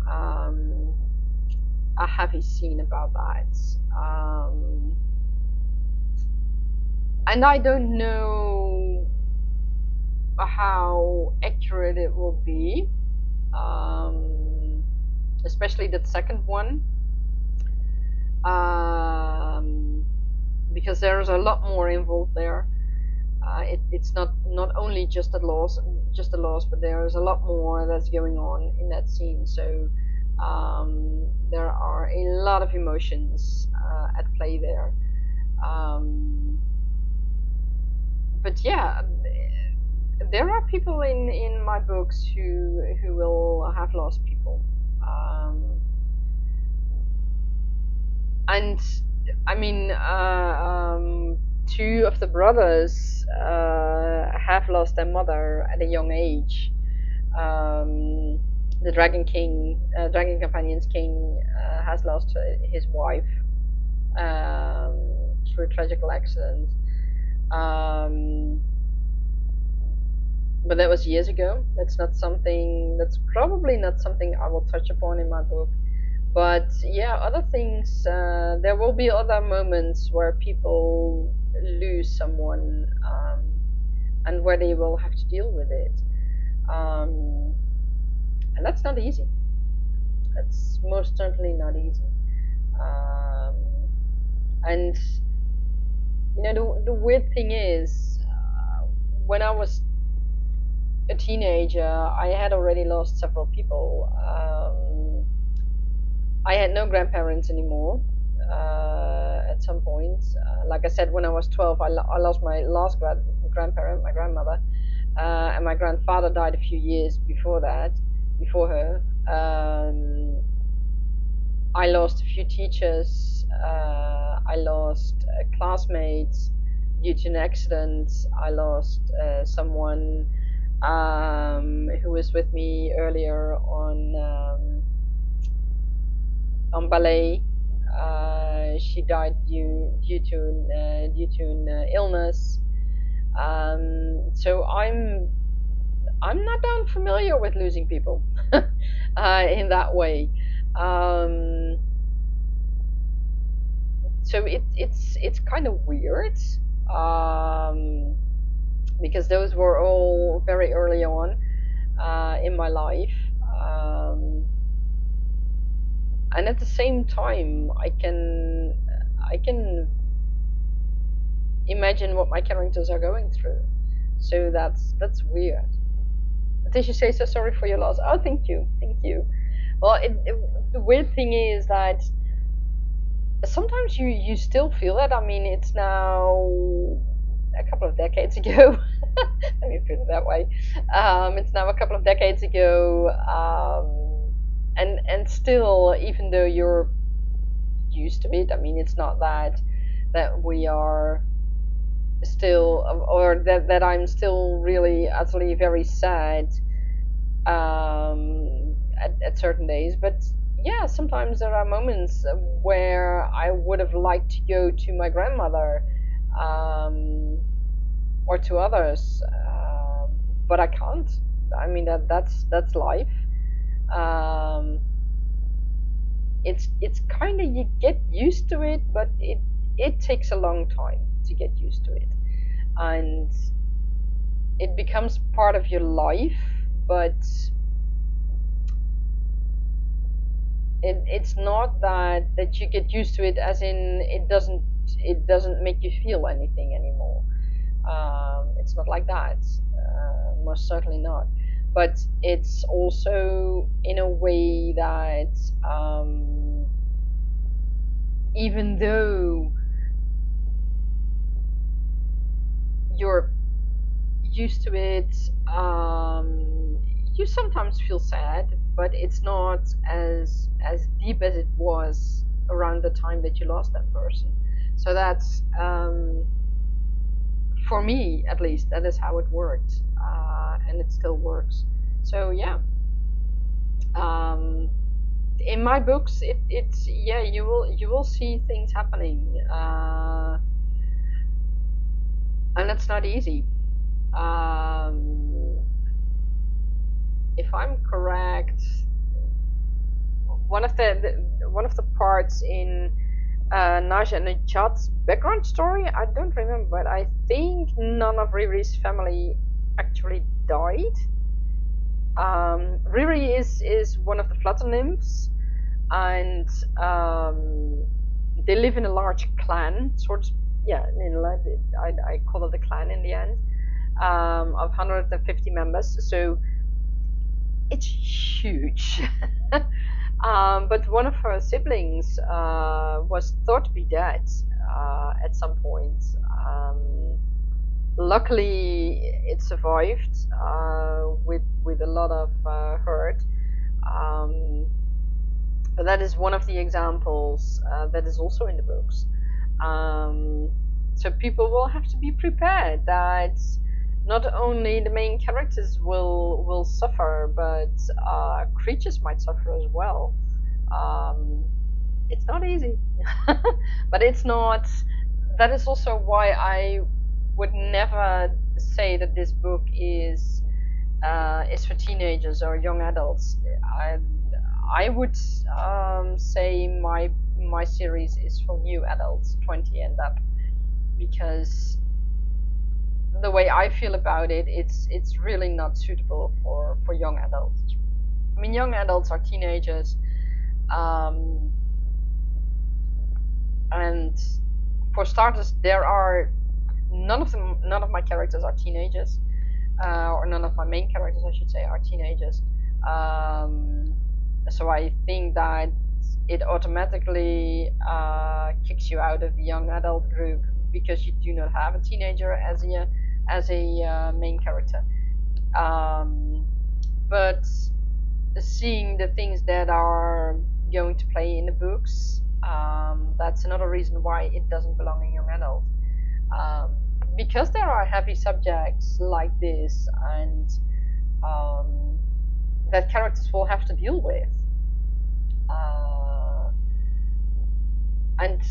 a heavy scene about that. And I don't know how accurate it will be, especially that second one, because there's a lot more involved there. It's not only just a loss, but there's a lot more that's going on in that scene. So there are a lot of emotions at play there. But yeah, there are people in my books who will have lost people, and I mean, two of the brothers have lost their mother at a young age. The Dragon Companion's king, has lost his wife through a tragical accident. But that was years ago. That's probably not something I will touch upon in my book. But yeah, other things, there will be other moments where people lose someone, and where they will have to deal with it. And that's not easy. That's most certainly not easy. Um, and the weird thing is, when I was a teenager, I had already lost several people. I had no grandparents anymore at some point. Like I said, when I was 12, I lost my last grandparent, my grandmother, and my grandfather died a few years before her. I lost a few teachers. I lost classmates due to an accident. I lost someone who was with me earlier on ballet. She died due to an illness. So I'm not unfamiliar with losing people in that way. So it's kind of weird, because those were all very early on in my life, and at the same time, I can imagine what my characters are going through. So that's weird. Did you say so sorry for your loss? Oh, thank you, thank you. Well, the weird thing is that sometimes you still feel it. I mean, it's now a couple of decades ago. Let me put it that way. It's now a couple of decades ago, and still, even though you're used to it, I mean, it's not that we are still, or that I'm still really utterly very sad, at certain days. But yeah, sometimes there are moments where I would have liked to go to my grandmother, um, or to others, but I can't. I mean, that's life. Um, it's kind of, you get used to it, but it takes a long time to get used to it, and it becomes part of your life. But it's not that you get used to it, as in it doesn't make you feel anything anymore. It's not like that, most certainly not. But it's also in a way that, even though you're used to it, you sometimes feel sad, but it's not as deep as it was around the time that you lost that person. So that's, for me at least, that is how it worked, and it still works. So yeah, in my books, it's, yeah, you will see things happening, and it's not easy. Um, if I'm correct, one of the parts in Naja and Najat's background story, I don't remember, but I think none of Riri's family actually died. Riri is one of the flutter nymphs, and they live in a large clan, sort of. Yeah, I call it a clan in the end, of 150 members. So it's huge. But one of her siblings was thought to be dead at some point. Luckily, it survived with a lot of hurt. Um, but that is one of the examples that is also in the books. So people will have to be prepared that not only the main characters will suffer, but creatures might suffer as well. It's not easy, but it's not. That is also why I would never say that this book is for teenagers or young adults. I would say my series is for new adults, 20 and up, because the way I feel about it, it's really not suitable for young adults. I mean, young adults are teenagers, and for starters, there are none of my characters are teenagers, or none of my main characters, I should say, are teenagers. So I think that it automatically kicks you out of the young adult group, because you do not have a teenager as a main character. But seeing the things that are going to play in the books, that's another reason why it doesn't belong in young adult. Because there are heavy subjects like this, and that characters will have to deal with, and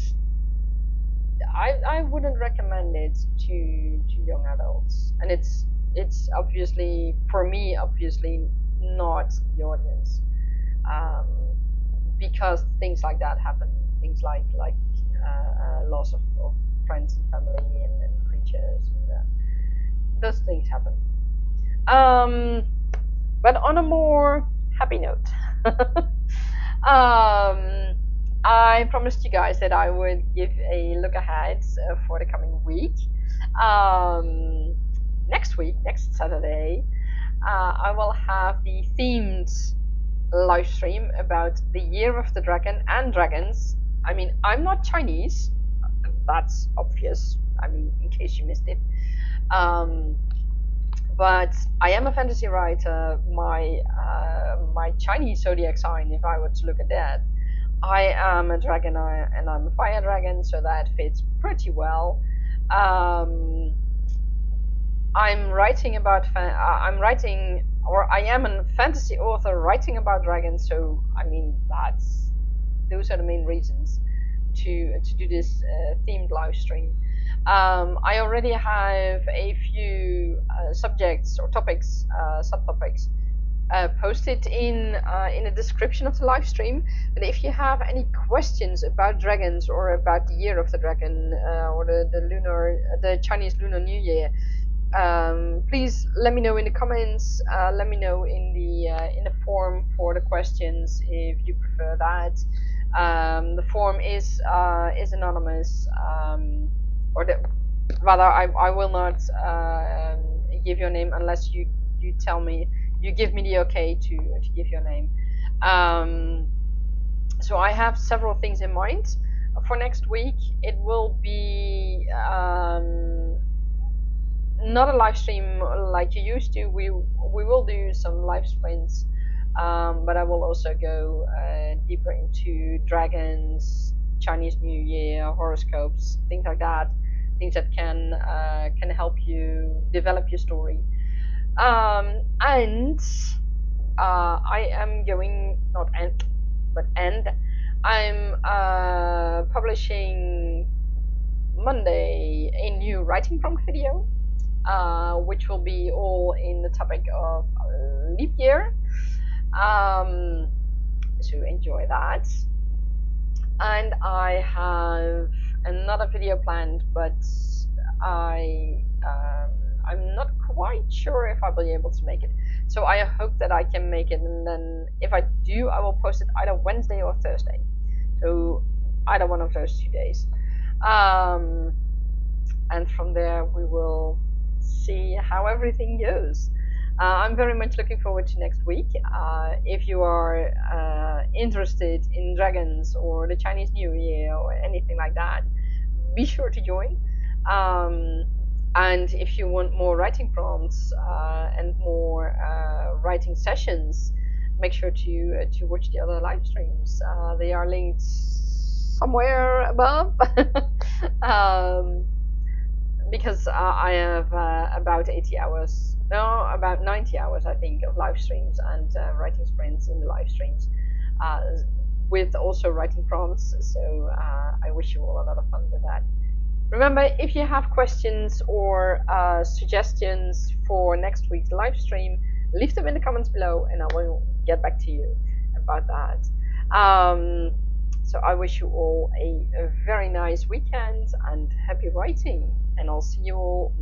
I wouldn't recommend it to young adults. And it's obviously, for me, obviously not the audience, because things like that happen. Things like loss of friends and family and creatures, and those things happen. But on a more happy note, I promised you guys that I would give a look ahead for the coming week. Next week, next Saturday, I will have the themed live stream about the Year of the Dragon and dragons. I mean, I'm not Chinese, that's obvious. I mean, in case you missed it. But I am a fantasy writer. My Chinese zodiac sign, if I were to look at that, I am a dragon, and I'm a fire dragon, so that fits pretty well. I'm writing or I am a fantasy author writing about dragons. So I mean, those are the main reasons to do this themed live stream. I already have a few subjects or topics, subtopics, posted in the description of the live stream. But if you have any questions about dragons or about the year of the dragon, or the Chinese Lunar New Year, please let me know in the comments. Let me know in the form for the questions if you prefer that. The form is anonymous, or rather, I will not give your name unless you tell me, you give me the okay to give your name. So I have several things in mind for next week. It will be not a live stream like you used to. We will do some live sprints, but I will also go deeper into dragons, Chinese New Year, horoscopes, things like that. Things that can help you develop your story. And I am going, not end, but end. I'm publishing Monday a new writing prompt video, which will be all in the topic of leap year. So enjoy that. And I have another video planned, but I'm not quite sure if I'll be able to make it. So I hope that I can make it, and then if I do, I will post it either Wednesday or Thursday. So either one of those 2 days. And from there we will see how everything goes. I'm very much looking forward to next week. If you are interested in dragons or the Chinese New Year or anything like that, be sure to join. And if you want more writing prompts and more writing sessions, make sure to watch the other live streams. They are linked somewhere above. Because I have about 80 hours, no, about 90 hours, I think, of live streams and writing sprints in the live streams, with also writing prompts. So I wish you all a lot of fun with that. Remember, if you have questions or suggestions for next week's live stream, leave them in the comments below and I will get back to you about that. So I wish you all a very nice weekend and happy writing, and I'll see you all